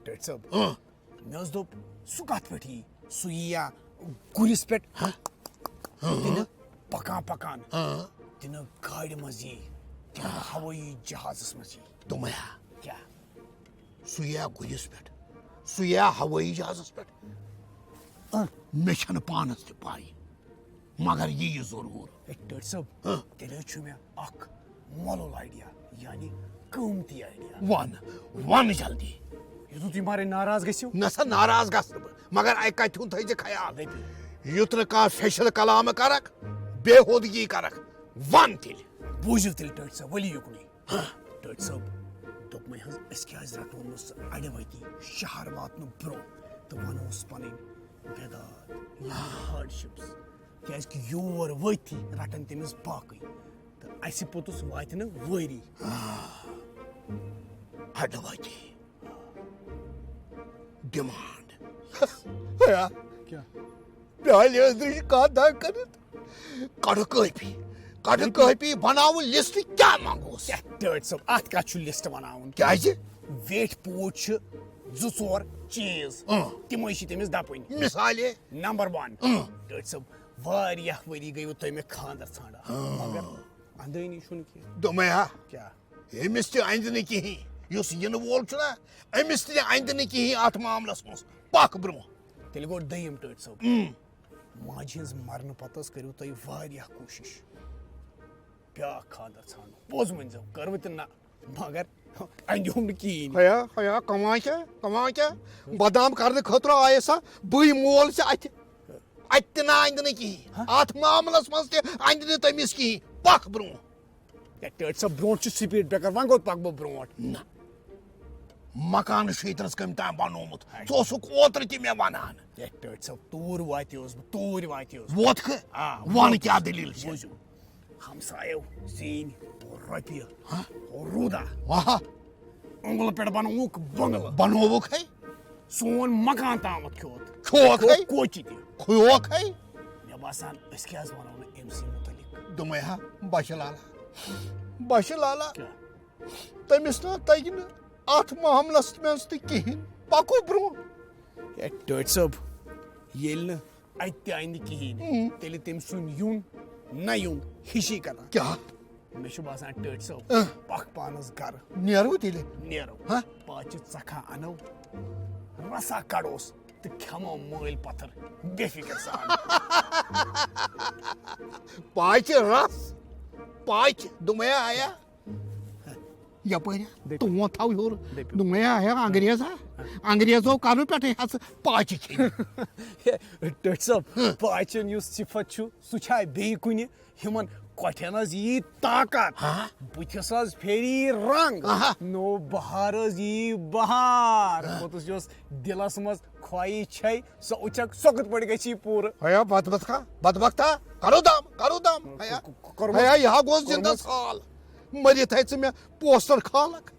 ٹٹ صاحب مےٚ حظ دوٚپ سُہ کتھ پٮ۪ٹھ یی سُہ یِیا گُرِس پٮ۪ٹھ دِنہٕ پکان پکان دِنہٕ گاڑِ منٛز یی کِنہٕ ہوٲیی جہازس منٛز یی دوٚپمَے کیٛاہ سُہ یِیا گُرِس پٮ۪ٹھ سُہ یِیا ہوٲیی جہازس پٮ۪ٹھ مےٚ چھنہٕ پانس تہِ پاے مگر یی ضروٗر ٹٹ صاحب تیٚلہِ حظ چھُ مےٚ اکھ مۄلُل آیڈیا یعنی قۭمتی آیڈیا ون ون جلدی یوٚتن تُہۍ مہراز ناراض گٔژھِو نہ سا ناراض گژھٕ نہٕ بہٕ مگر اکہِ کتھِ ہُنٛد تھٲیزِ خیال یُتھ نہٕ کانٛہہ فیشل کلامہٕ کرکھ بے ہودگی کرکھ ون تیٚلہِ بوٗزِو تیٚلہِ ٹٹ صاحب ؤلِو یُکنُے ٹٹ صاب دوٚپمَے حظ أسۍ کیٛازِ رٹو نہٕ سُہ اَڑٕوَتی شہر واتنہٕ برٛونٛہہ تہٕ ونہوس پنٕنۍ بٮ۪داد ہارڈشِپٕس کیٛازِ کہِ یور وٲتتھی رٹن تٔمِس باقٕے تہٕ اَسہِ پوٚتُس واتہِ نہٕ وٲری اَڑٕوَتی ڈِمانڈ پیالہِ أنٛدرٕ چھِ کانٛہہ دگ کٔرِتھ کڑٕ کٲپی بناوُن لسٹ کیٛاہ منٛگوس ٹٹ صٲب اتھ کتھ چھُ لسٹ بناوُن کیٛازِ ویٹھ پوٗت چھِ 2-4 چیٖز تِمے چھِ تٔمِس دپٕنۍ مِثالے نمبر 1 ٹٹ صٲب واریاہ ؤری گٔیوٕ تۄہہِ مےٚ خانٛدر ژھانڈان مگر اندٲنی چھُنہٕ کینٛہہ دوٚپمَے کیٛاہ أمِس تہِ اندِ نہٕ کِہیٖنۍ یُس یِنہٕ وول چھُنہ أمِس تہِ اندِ نہٕ کِہیٖنۍ اتھ معاملس منٛز پکھ برٛونٛہہ تیٚلہِ گوٚو دوٚیِم ٹٹ صٲب ماجہِ ہٕنٛز مرنہٕ پتہٕ حظ کٔرِو تُہۍ واریاہ کوٗشش بیٛاکھ خانٛدر ژھانڈُن پوٚز ؤنۍزیو کٔروٕ تہِ نہ مگر اندیوم نہٕ کِہیٖنۍ کما کیٛاہ بدنام کرنہٕ خٲطرٕ آیے سا بٕے مول ژےٚ اتہِ تہِ نہ اندِ نہٕ کِہیٖنۍ اتھ معاملس منٛز تہِ اندِ نہٕ تٔمِس کِہیٖنۍ پکھ برٛونٛہہ ٹٹ صٲب برٛونٛٹھ چھُ سپیٖڈ برٛیکر وۄنۍ کوٚت پکہٕ بہٕ برٛونٛٹھ نہ مکانہٕ شیٖترس کٔمۍ تام بنومُت ژٕ اوسُکھ اوترٕ تہِ مےٚ ونان ٹٹ صٲب توٗرۍ واتیوس بہٕ توٗرۍ واتیوس ووتکھٕ ون کیٛاہ دٔلیٖل چھِ بوٗزِو ہمسایو زیٖنۍ رۄپیہِ روٗدا اوٚنٛگلہٕ پٮ۪ٹھ بنووُکھ بنٛگلہٕ بنووُکھ ہے سون مکان تامتھ کھیوٚت کوچہِ تہِ کھوٚوکھ ہے مےٚ باسان أسۍ کیٛازِ ونو نہٕ أمسٕے مُتعلق دوٚپمَے بشہِ لالا تٔمِس نہ تگہِ نہٕ اتھ معاملس منٛز تہِ کِہیٖنۍ پکو برٛونٛہہ ٹٹ صٲب ییٚلہِ نہٕ اتہِ تہِ آیہِ نہٕ کِہیٖنۍ تیٚلہِ تٔمۍ سُنٛد یُن نہ یُن ہِشی کران کیٛاہ مےٚ چھُ باسان ٹٹ صٲب پکھ پانس گرٕ نیرو تیٚلہِ نیرو پاچہِ ژکھا انو رسا کڑوس تہٕ کھٮ۪مو مٲلۍ پتھر بے فِکر سان پاچہِ رس پاچہِ دوٚپمَے آیا یپٲرۍ تون تھاو ہیوٚر دوٚپمَے آیا انگریزو کرنہٕ پٮ۪ٹھٕے ہسا پاچہِ کھیٚنہِ ٹٹ صٲب پاچٮ۪ن یُس صفت چھُ سُہ چھا بیٚیہِ کُنہِ ہُمن کۄٹھٮ۪ن حظ یی طاقت بٕتھِس حظ پھیری رنگ نو بہار حظ یی بہار پوٚتُس یۄس دِلس منٛز خواہِش چھے سۄ وٕچھکھ سۄ کِتھ پٲٹھۍ گژھی پوٗرٕ بدبختا کرو دم یہِ ہا گوٚو زِنٛدٕ سال مٔرِتھ ہے ژٕ مےٚ پوسٹر کھالکھ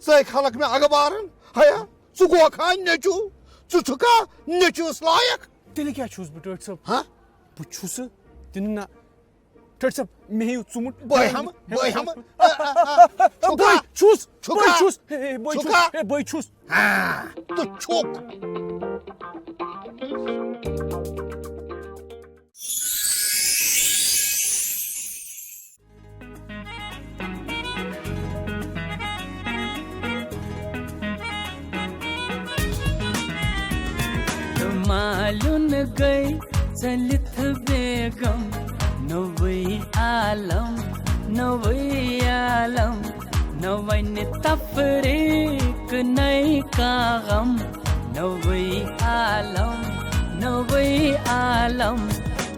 ژٕ کھالکھ مےٚ اخبارن ہیا ژٕ گوکھا نیٚچوٗ ژٕ چھُکھا نیٚچوٗس لایق تیٚلہِ کیٛاہ چھُس بہٕ ٹٹ صٲب بہٕ چھُسہٕ تہِ نہ ٹٹ صٲب مےٚ ہیٚیِو ژوٗنٛٹھ بہٕ چھُس مالون گئی چلت بیگم نوئی عالم نوئی عالم نوین تفریق نئی کا غم نوئی عالم نوئی عالم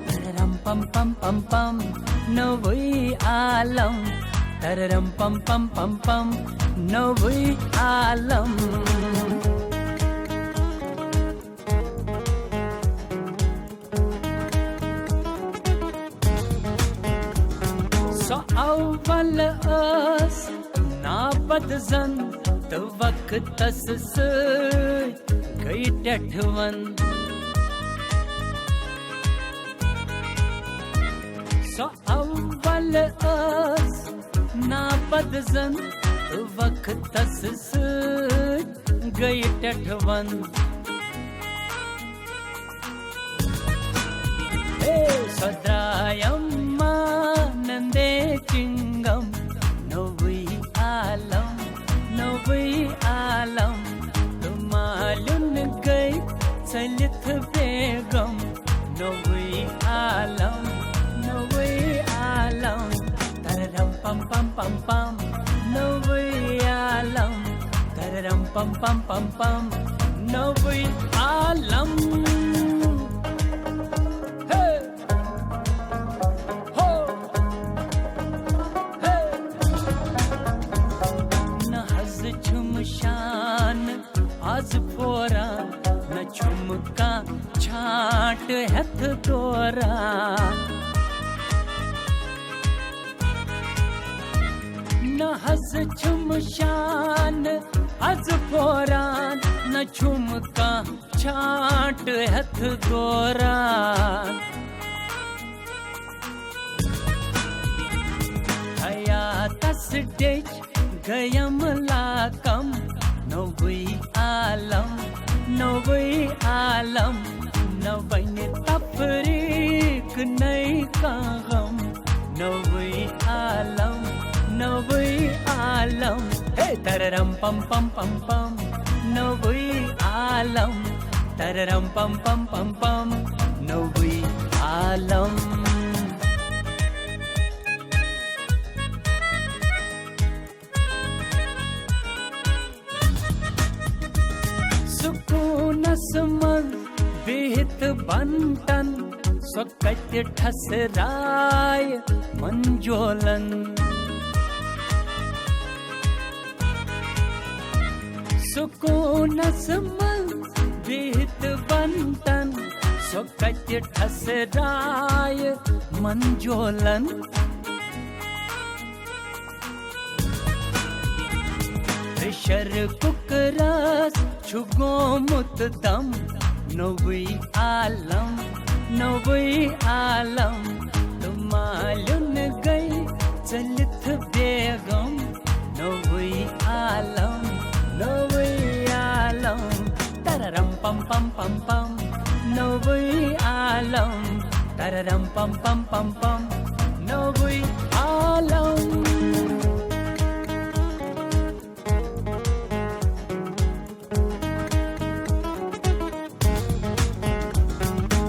تررم پم پم پم پم نوئی عالم تررم پم پم پم پم نوئی عالم سو اول اس نابد زن تو وقت اس گئی ٹٹھون سو اول اس نابد زن تو وقت اس گئی ٹٹھون سدرایم نندے چنگم نوئی عالم نوئی عالم تمالن گئی چلت بیگم نوئی عالم نوئی عالم تررم پم پم پم پم نوئی عالم تررم پم پم پم پم نوئی عالم آز پورا نہ چھمکا چھانٹ ہتھ دورا نہ ہز چھمشان آز پورا نہ چھمکا چھانٹ ہتھ دورا حیاتس ڈچ گیم لاکم نوئی عالم نوئی عالم نوین تفریق نئی کا غم نوئی عالم نوئی عالم تررم پم پم پم پم نوئی عالم تررم پم پم پم پم نوئی عالم سکونس من بہت بنٹن سو کت ٹھسرائے منجولن سکونس من بہت بنٹن سو کت ٹھسرائے منجولن پریشر ککرس چھگومت دم نوئی عالم نوئی عالم تمالن گئی چلت بیگم نوئی عالم نوئی عالم تررم پم پم پم پم نوئی عالم تررم پم پم پم پم نوئی عالم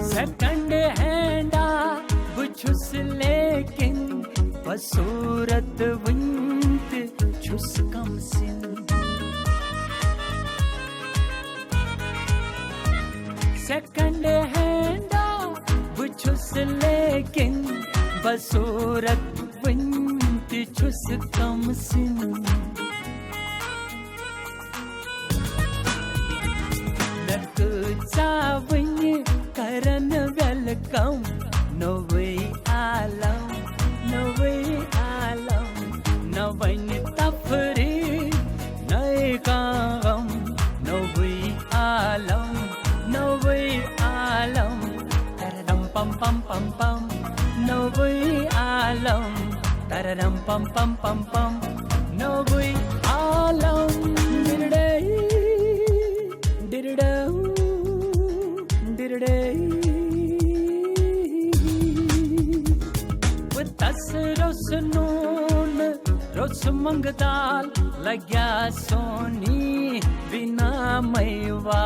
سیکنڈ ہینڈا بچھس لیکن بصورت ونت چھس کم سن سیکنڈ ہینڈا بچھس لیکن بصورت ونت چھس کم سن چاون کرن ویلکم نوئی عالم نوئی عالم نوین تفریق نئی کا غم نوئی عالم نوئی عالم تررم پم پم پم پم نوئی عالم تررم پم پم پم پم نوئی عالم تس روس نون روس منگدال لگیا سونی بنا میوا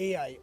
AI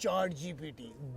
ChatGPT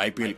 IPL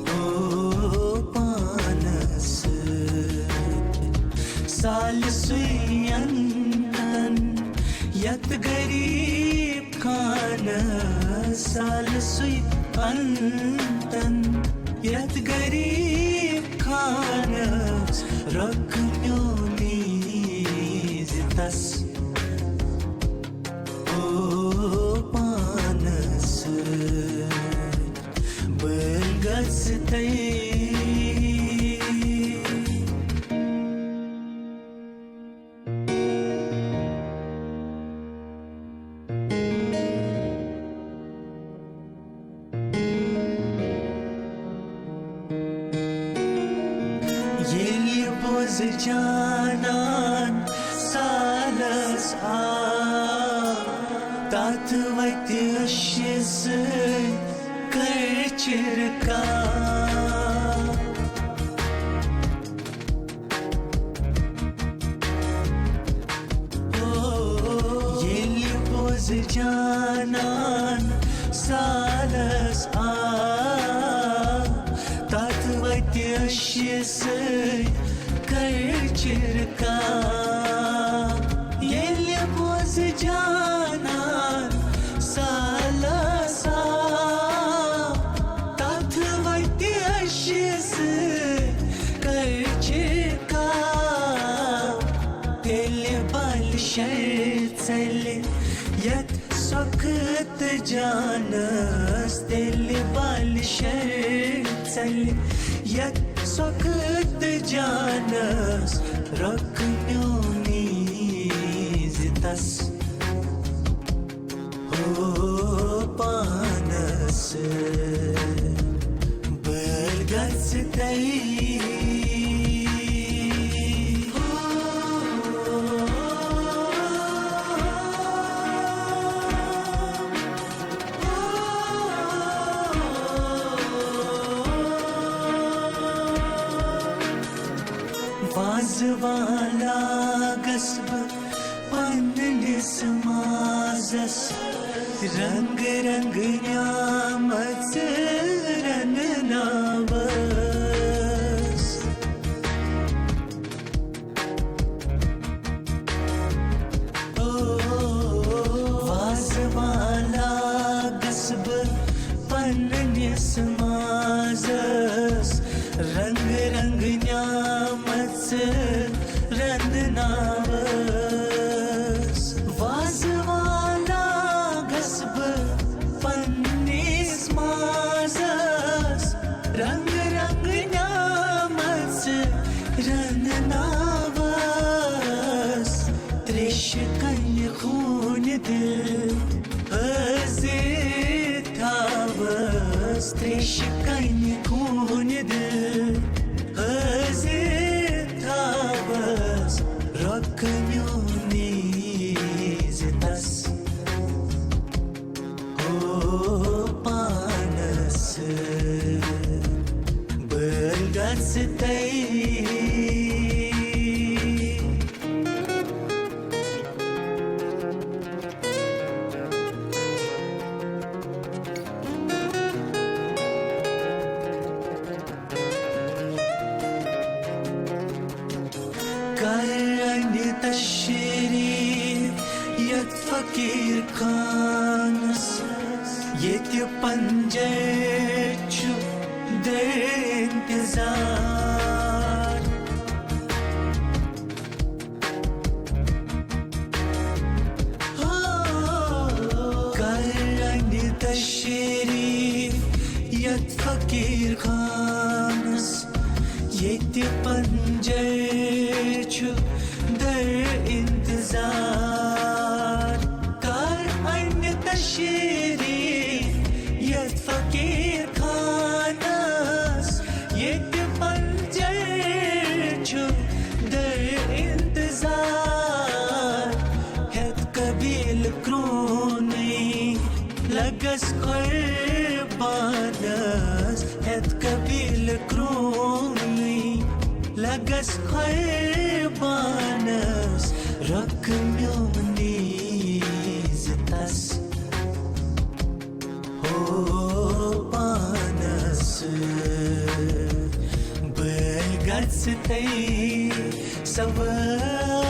Oh مثال سُے پنتن یتھ غریب خانس رۄک میونی تس او پانس بل گژھتے جانان سالس تات وتہِ أشہِ سۭتۍ کر چِرکاو ییٚلہِ پوٚز جانان سالس تات وتہِ أشہِ سۭتۍ چرکا ییٚلہِ پوٚز جانان سالس تتھ وتہِ أشہِ سۭتۍ کر چرکاو تیٚلہِ بالہِ شر ژلہِ یتھ سۄکھٕ تہٕ جانس تیٚلہِ بالہِ شر ژلہِ یتھ سۄکھٕ تہٕ جانس رۄک میونی تس او پانس بل گژھتے وازوان لاگس بہٕ پننِس مازس رنگ رنگ نعمژ رنناوس وازوان لاگس بہٕ پننِس مازس رنگ رنگ نعمژ رنناوس وازوان لاگس بہٕ پننِس مازس رنگ رنگ نعمژ رنناوس تریشہِ کنہِ خوٗنہِ دِل حٲضِر تھاوس تریشہِ کنہِ خوٗنہِ دِل حٲضِر تھاوس رۄک میونی تس او پانس بل گژھتے تشریف یتھ فقیر خانس ییٚتہِ پنجر چھُ در انتظار کرنہِ تشریف یتھ فقیر خانس ییٚتہِ پنجر چھُ در انتظار کر انہِ تشریف یتھ فقیر خانس ییٚتہِ پنجر چھُ در انتظار ہیٚتھ قبیٖلہٕ کرٛونٕے لگس قۄربانس ہیٚتھ قبیٖلہٕ کرٛونٕے لگس قۄربانس رۄک میونی تس او پانس بل گژھتے سوال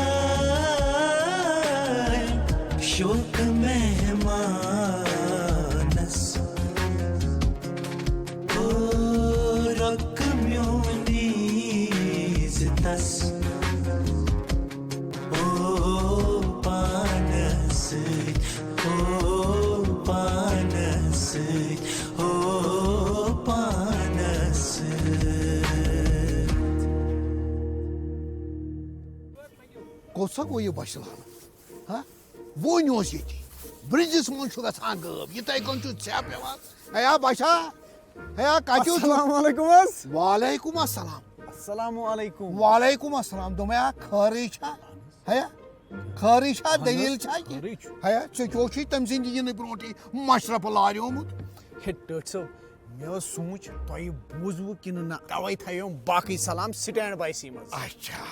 شوق مہمانس سا گو یہ بشلان ہاں ون یہ برجس من گھان غب یہ تھی کن ژےٚ پیوان ہیا بشا ہیا کتو السلام علیکم حظ وعلیکم السلام السلام علیکم وعلیکم السلام دوٚپمَے خٲرٕے چھا ہیا خٲرٕے چھا دلیٖل چھا ہیا ژےٚ کیٛاہ چھُے تٔمۍ سٕنٛدِ یِنہٕ برونٛٹھٕے مشرف لاریومُت ہے ٹٲٹھۍ صٲب مےٚ سوٗنٛچ تۄہہِ بوٗزوٕ کِنہٕ نہ تَوَے تھٲیِم باقٕے سلام سٹینڈ بایسٕے منٛز اچھا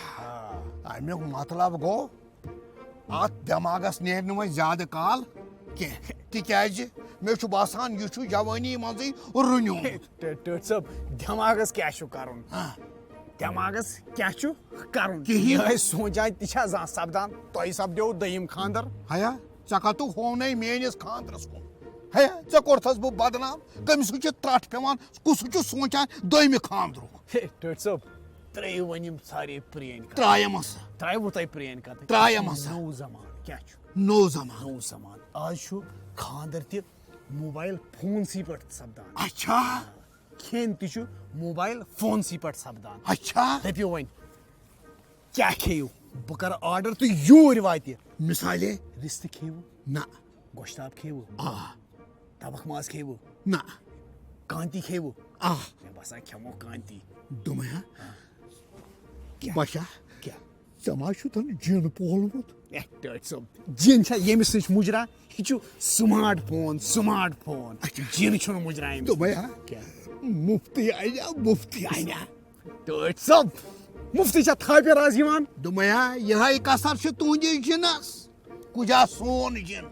امیُک مطلب گوٚو اتھ دٮ۪ماغس نیرِ نہٕ وۄنۍ زیادٕ کال کینٛہہ تِکیٛازِ مےٚ چھُ باسان یہِ چھُ جوٲنی منٛزٕے رُنیومُت ٹٲٹھۍ صٲب دٮ۪ماغس کیٛاہ چھُ کرُن دٮ۪ماغس کیٛاہ چھُ کرُن کِہیٖنۍ یِہے سونچان تہِ چھا زانٛہہ سپدان تۄہہِ سپدیو دوٚیِم خانٛدر ہیا ژےٚ کتو ہونے میٲنِس خانٛدرس کُن ہیا ژےٚ کوٚرتھس بہٕ بدنام کٔمِسٕے چھُ ترٹھ پیوان کُسُے چھُ سونچان دوٚیمہِ خانٛدرُک ہے ٹٲٹھۍ صٲب ترٛٲیِو وۄنۍ یِم سارے پرٛٲنۍ کتھٕ ترٛایَم ہسا ترٛایوٕ تۄہہِ پرٛٲنۍ کتھٕ ترٛایَم ہسا نوٚو زمانہٕ کیٛاہ چھُ نوٚو زمانہٕ نوٚو زمانہٕ آز چھُ خانٛدر تہِ موبایل فونسٕے پٮ۪ٹھ سپدان اچھا کھٮ۪ن تہِ چھُ موبایل فونسٕے پٮ۪ٹھ سپدان اچھا دٔپِو وۄنۍ کیٛاہ کھیٚیِو بہٕ کرٕ آرڈر تہٕ یوٗرۍ واتہِ مثالے رِستہٕ کھیٚیِو نہ گۄشتاب کھیٚیِو آ تبکھ ماز کھیٚیِو نہ کانتی کھیٚیِو آ مےٚ باسان کھٮ۪مو کانتی دوٚپمَے ہا بشا ژےٚ ما چھُتھ جِن پولمُت ہے ٹٲٹھۍ صٲب جِن چھا ییٚمِس نِش مُجرا یہِ چھُ سمارٹ فون جِن چھُنہٕ مُجرا أمِس دوٚپمَے ہا مُفتی اَنیا مُفتی اَنیا ٹٲٹھۍ صٲب مُفتی چھا تھاپہِ راز یِوان دوٚپمَے ہا یِہے کثر چھِ تُہنٛدِس جِنس کُجا سون جِن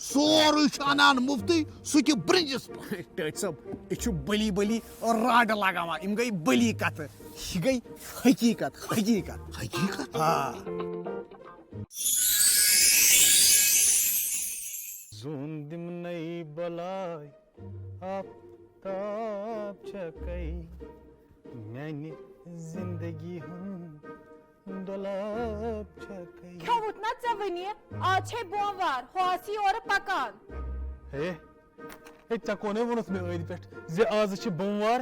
سورُے چھُ انان مُفتی سُہ تہِ برنجس ٹٲٹھۍ صٲب یہِ چھُ بٔلی بٔلی راڈٕ لگاوان یِم گٔے بٔلی کتھٕ یہِ گٔے حقیٖقت حقیٖقت حقیٖقت آ زوٗن دِمنَے بلاے آفتاب چھَکَے میٛانہِ زِندگی ہُنٛد دۄلاب چھَکَے کھیوٚوُت نا ژےٚ وٕنی آز چھے بوموار ہُہ آسی یورٕ پکان ہے ہے ژےٚ کوٚنَے ووٚنُتھ مےٚ ٲدۍ پٮ۪ٹھ زِ آزٕ چھِ بوموار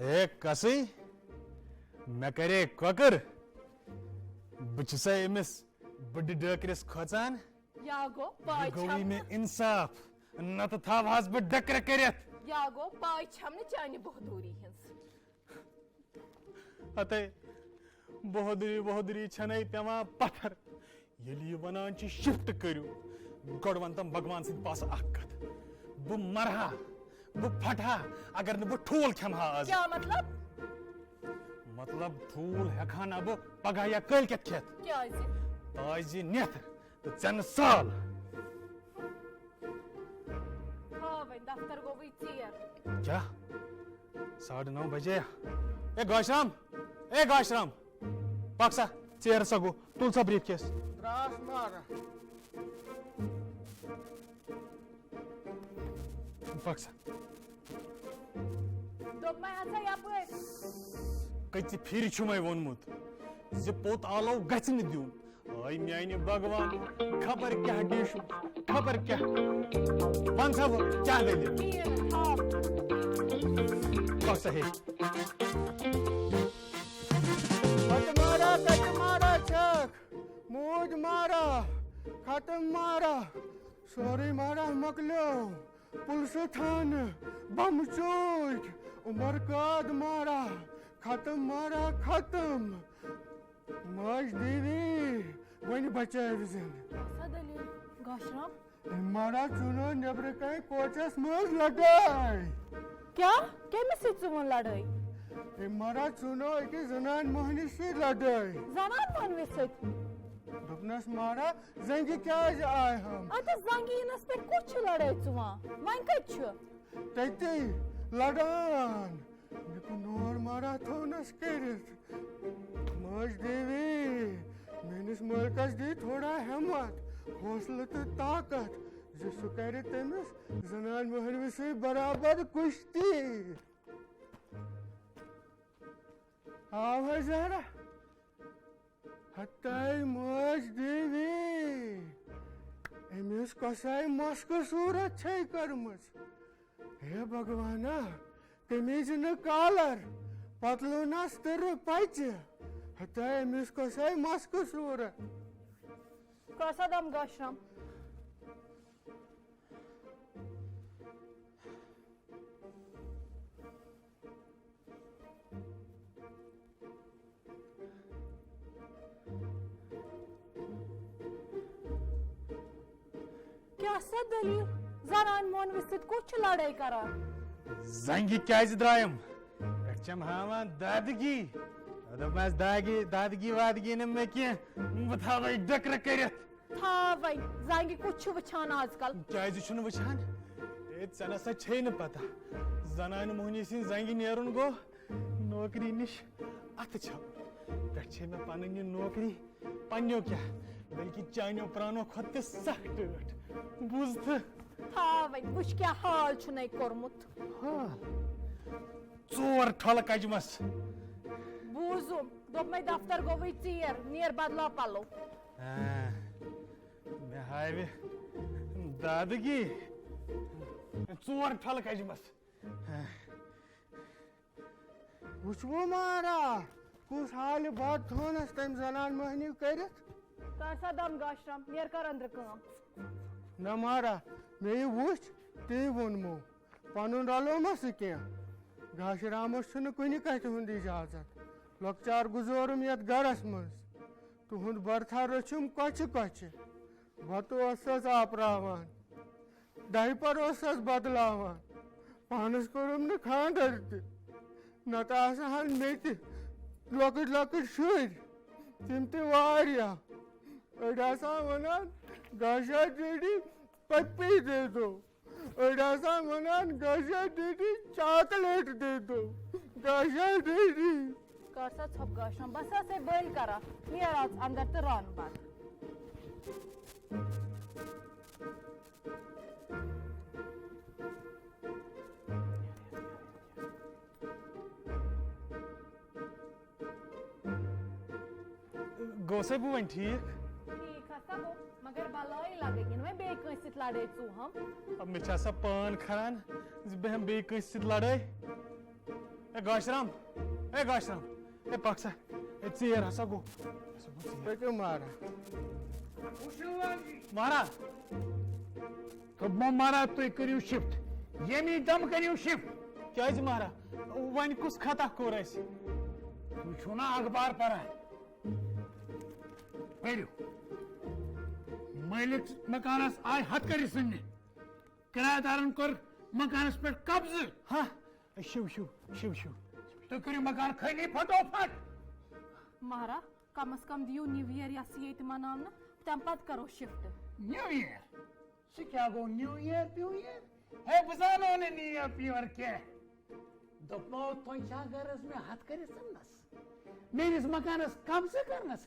اے کسی میں کرے کۄکر بہٕ چھُسا أمِس بٕڈٕ ڈٲکرِس کھۄژان یاگو یہِ پاے گوٚوٕے چھم مےٚ اِنصاف نتہٕ تھاوہس بہٕ ڈٔکرٕ کٔرِتھ یاگو پاے چھم نہٕ چانہِ بہادوٗری ہٕنٛز ہتے بہادری چھنَے پیوان پتھر ییٚلہِ یہِ ونان چھِ شفٹ کٔرِو گۄڈٕ ون تم بھگوان سٕنٛدِ پاسہٕ اکھ کتھ بہٕ مرہا بہٕ پھٹہا اگر نہٕ بہٕ ٹھوٗل کھٮ۪مہٕ ہا آز کیٛاہ مطلب مطلب ٹھوٗل ہٮ۪کہٕ ہا نہٕ بہٕ پگہہ یا کٲلۍکٮ۪تھ کھٮ۪تھ کیٛازِ تازِ نٮ۪تھ تہٕ ژٮ۪نہٕ سال ہا وۄنۍ دفتر گوٚوٕے ژیر کیٛاہ 9:30 بجے اے گاشرام پک سا ژیر سا گوٚو تُل سا بریٖف کیس تراس مارا پک سا دوٚپمَے ہسا یپٲرۍ کٔژِ پھِرِ چھُ مےٚ ووٚنمُت زِ پوٚت آلو گژھِ نہٕ دیُن آے میانہِ بھگوان خبر کیٛاہ ڈِش خبر کیٛاہ ون سا وۄنۍ کیٛاہ دٔلیٖل پک سا ہے کٹ مارا چھکھ موج مارا ختم مارا سورُے مارا مۄکلیو پُلسہٕ تھانہٕ بم چوٗکۍ عمر قٲد مارا ختم مارا ختم ماج دیوی وۄنۍ بچٲوۍ زن سا دٔلیٖل گاشرام أمۍ مارا ژھٕنو نیبرٕ کنہِ کوچس منٛز لڑٲے کیٛاہ کٔمِس سۭتۍ ژٕ ووٚن لڑٲے أمۍ مارا ژھٕنو أکِس زنانہِ موہنِو سۭتۍ لڑٲے زنان مۄہنوِس سۭتۍ دوٚپنس مارا زنگہِ کیٛازِ آیہِ ہم ادٕ زنگہِ یِنس پٮ۪ٹھ کُس چھُ لڑٲے ژُوان وۄنۍ کتہِ چھُ تٔتی لڑان نور مارا تھونس کٔرِتھ ماج دیوی میٲنِس مٲلکس دی تھوڑا ہٮ۪مت حوصلہٕ تہٕ طاقت زِ سُہ کرِ تٔمِس زنان موہنوِس سۭتۍ برابر کُشتی آو حظ زہرا ہتاے ماج دیوی أمِس کۄساے مشقہٕ صوٗرت چھے کٔرمٕژ ہے بھگوانا قمیٖضہِ نہٕ کالر پتلوٗنس تٕرٕ پچہِ ہتاے أمِس کۄساے مشقہٕ صوٗرت کر سا دم گاشرام کیٛاہ سا دٔلیٖل زنانہِ مۄہنوِس سۭتۍ کُس چھُ لڑٲے کران زنگہِ کیٛازِ درٛایَم پٮ۪ٹھٕ چھَم ہاوان دادگی دوٚپمَس دادگی وادگی نہٕ مےٚ کینٛہہ بہٕ تھاوَے ڈٔکرٕ کٔرِتھ تھاو وۄنۍ زنگہِ کُس چھُ وٕچھان آز کل کیٛازِ چھُنہٕ وٕچھان ہے ژےٚ نسا چھے نہٕ پتہ زنانہِ موہنی سٕنٛدِ زنگہِ نیرُن گوٚو نوکری نِش اَتھٕ چھَم پٮ۪ٹھٕ چھے مےٚ پنٕنۍ یہِ نوکری پنٛنیو کیٛاہ بلکہِ چانیو پرٛانو کھۄتہٕ تہِ سخ ٹٲٹھ بوٗزتھٕ تھاو وۄنۍ وٕچھ کیٛاہ حال چھُنَے کوٚرمُت 4 ٹھۄلہٕ کجمس بوٗزُم دوٚپمَے دفتر گوٚوٕے ژیر نیر بدلاو پلو مےٚ ہاوِ دادگی 4 ٹھۄلہٕ کجمس وٕچھوٕ مارا کُس حالہِ بد تھونس تٔمۍ زنان موہنیو کٔرِتھ کر سا دم گاشرام نیر کر أنٛدرٕ کٲم نہ مارا مےٚ یہِ وٕچھ تی ووٚنمو پنُن رلو ما سُہ کینٛہہ گاشرامس چھُنہٕ کُنہِ کتھِ ہُنٛد اِجازت لۄکچار گُزورُم یتھ گرس منٛز تُہُنٛد برتھا رٔچھِم کۄچھِ کۄچھِ بتہٕ اوسس آپراوان ڈایپر اوسس بدلاوان پانس کوٚرُم نہٕ خانٛدر تہِ نتہٕ آسہٕ ہن مےٚ تہِ لۄکٕٹۍ لۄکٕٹۍ شُرۍ تِم تہِ واریاہ أڑۍ آسان ونان گاشا ڈیڈی پپی دے دو أڑۍ آسان ونان گاشا ڈیڈی چاکلیٹ دے دو گاشا ڈیڈی کر سا ژھۄپ گاشرام بس آسے بٔلۍ کران نیر آز اندر تہٕ رن بند گوٚو سا بہٕ وۄنۍ ٹھیٖک ٹھیٖک ہسا گوٚو مگر بلٲے لگے یِنہٕ وۄنۍ بیٚیہِ کٲنٛسہِ سۭتۍ لڑٲے ژوٗہم مےٚ چھِ آسان پان کھران زِ بہٕ ہٮ۪مہٕ بیٚیہِ کٲنٛسہِ سۭتۍ لڑٲے اے گاشرام اے پکسا اے ژیر ہسا گو پٔکِو مہراز مہراز دوٚپمو مہراز تُہۍ کٔرِو شِفٹ ییٚمی دم کٔرِو شِفٹ کیازِ مہراز وۄنۍ کُس خطا کوٚر اَسہِ تُہۍ چھُو نا اخبار پران پٔرِو مٲلِک مکانس آیہِ ہتھکٔرِ ژھٕننہِ کرایہ دارن کوٚر مکانس پٮ۪ٹھ قبضہٕ ہاں شِو تُہۍ کٔرِو مکان خٲلی پھٹوپھٹ مہرا کم از کم دیو نیو ایئر یا سی ییٚتہِ مناونہٕ تمہِ پتہٕ کرو شفٹ نیو ایئر سُہ کیٛاہ گوٚو نیو ایئر پیو ایئر ہے بہٕ زانو نہٕ نیو ایئر پیور کینٛہہ دوٚپمو تۄہہِ چھا غرض مےٚ ہتھکٔرِ ژھٕننس میٲنِس مکانس قبضہٕ کرنس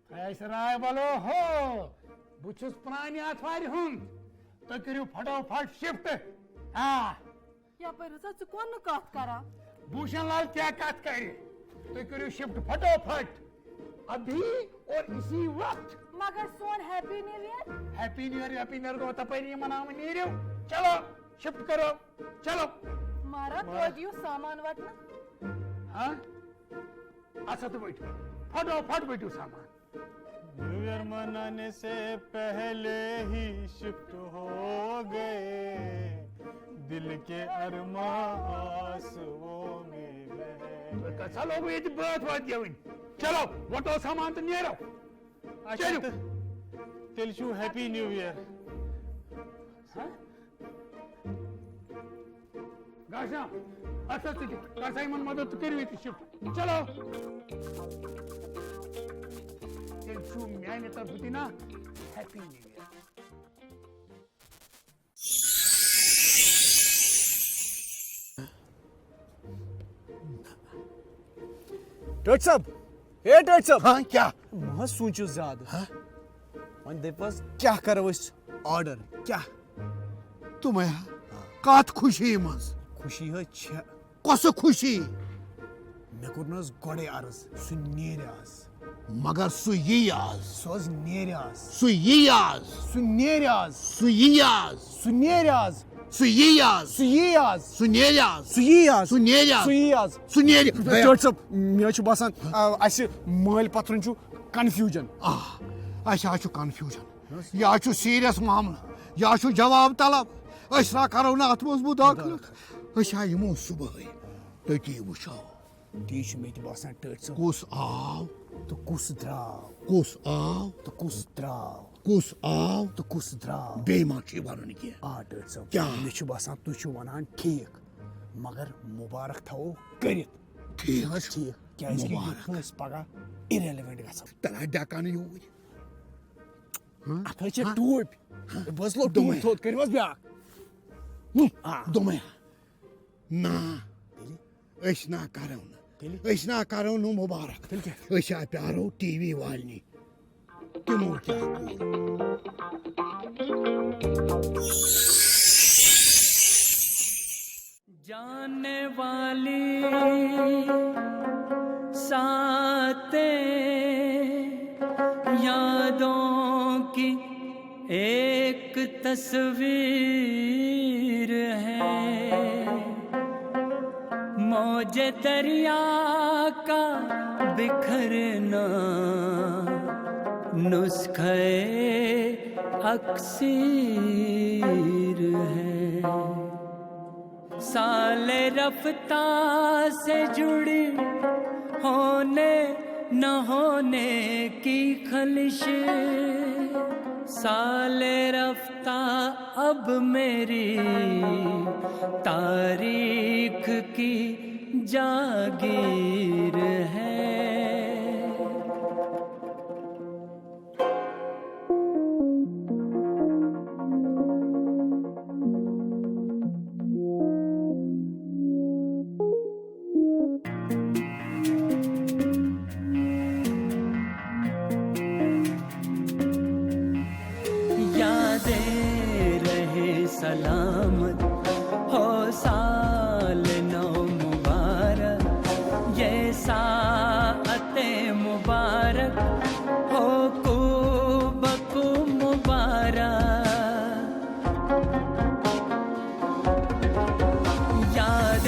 تۄہہِ راے بولو ہو بہٕ چھُس پرانہِ آتھوارِ ہُنٛد تُہۍ کٔرِو پھٹوپھٹ شفٹ یپٲرۍ ہسا ژٕ کون نہٕ کتھ کران بھوشن لال کیا کتھ کرِ تُہۍ کٔرِو شفٹ پھٹوپھٹ ابھی اور اسی وقت مگر سون ہیپی نیو ایئر گوٚو تپٲری مناوٕنۍ نیٖرِو چلو شفٹ کرو چلو مہرا توتہِ دِیِو سامان وٹنہٕ اچھا تو بیٹھو پھٹوپھٹ بیٹھو سامان نیو ایئر منانے سے پہلے ہی شفٹ ہو گئے دل کے ارماں آنسوؤں میں بہہ کسا لوگ یہ بات گیوٕنۍ چلو وٹو سامان تو نیرو تیٚلہِ چھُو ہیپی نیو ایئر گاشام اچھا ژٕ تہِ کر سا یِمن مدد تہٕ کٔرِو ییٚتہِ شفٹ چلو تیٚلہِ چھُو میانہِ طرفہٕ تہِ نا ہیپی نیو ایئر ٹٲٹھۍ صٲب ہاں کیا مہ سوٗنچِو زیادٕ وۄنۍ دٔپِو حظ کیٛاہ کرو أسۍ آرڈر کیٛاہ تمے کتھ خوشی منٛز خوشی حظ چھےٚ کۄسہٕ خوشی مےٚ کوٚر نہٕ حظ گۄڈے عرض سُہ نیرِ آز مگر سُہ یی آز سُہ حظ نیرِ آز سُہ یی آز سُہ نیرِ آز سُہ یی آز سُہ نیرِ آز سُہ یی آز سُہ یی آز سُہ نیرِ آز سُہ یی آز سُہ نیرِ آز سُہ یی آز سُہ نیرِ ٹٲٹھۍ صٲب مےٚ حظ چھُ باسان اَسہِ مٲلۍ پترن چھُ کنفیوٗجن اَسہِ حظ چھُ کنفیوٗجن یہِ حظ چھُ سیٖریس معاملہٕ یہِ حظ چھُ جواب طلب أسۍ نہ کرو نہٕ اتھ منٛز مُداخلت أسۍ آے یِمو صبحٲے تٔتی وٕچھو تی چھُ مےٚ تہِ باسان ٹٲٹھۍ صٲب کُس آو تہٕ کُس درٛاو کُس آو تہٕ کُس درٛاو کُس آو تہٕ کُس درٛاو بیٚیہِ ما چھُے وَنُن کینٛہہ ٹٲٹھۍ صٲب کیٛاہ مےٚ چھُ باسان تُہۍ چھِو وَنان ٹھیٖک مگر مُبارک تھاوو کٔرِتھ ٹھیٖک حظ ٹھیٖک کیٛازِ کہِ یہِ ٲسۍ پگاہ اِریلِوٮ۪نٹ گژھان تیٚلہِ حظ ڈٮ۪کان یوٗرۍ اَتھ حظ چھےٚ ٹوٗپۍ بٔزلو ٹوٗپۍ تھوٚد کٔرِو حظ بیٛاکھ دوٚپمے نہ أسۍ نہ کرو نہٕ أسۍ نہ کرو نہٕ مُبارک أسۍ ہا پیارو ٹی وی والنٕے تِمو کیٛاہ کوٚر جانے والی ساتیں یادوں کی ایک تصویر ہے موج دریا کا بکھرنا نسخے اکسیر ہے سال رفتہ سے جڑی ہونے نہ ہونے کی خلش سال رفتہ اب میری تاریخ کی جاگیر ہے سلامت ہو سال نو مبارک یہ ساعت مبارک ہو کو بکو مبارک یاد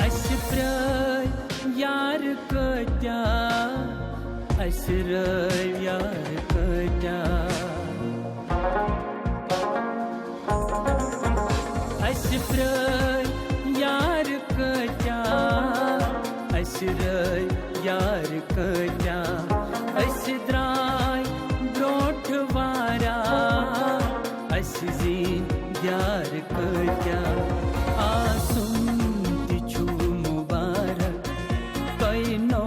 Aşırı yar kıca, aşırı yar kıca, aşırı yar kıca, aşıdray brotvara, aşızin yar kıca, asum diçu mubarak, kayno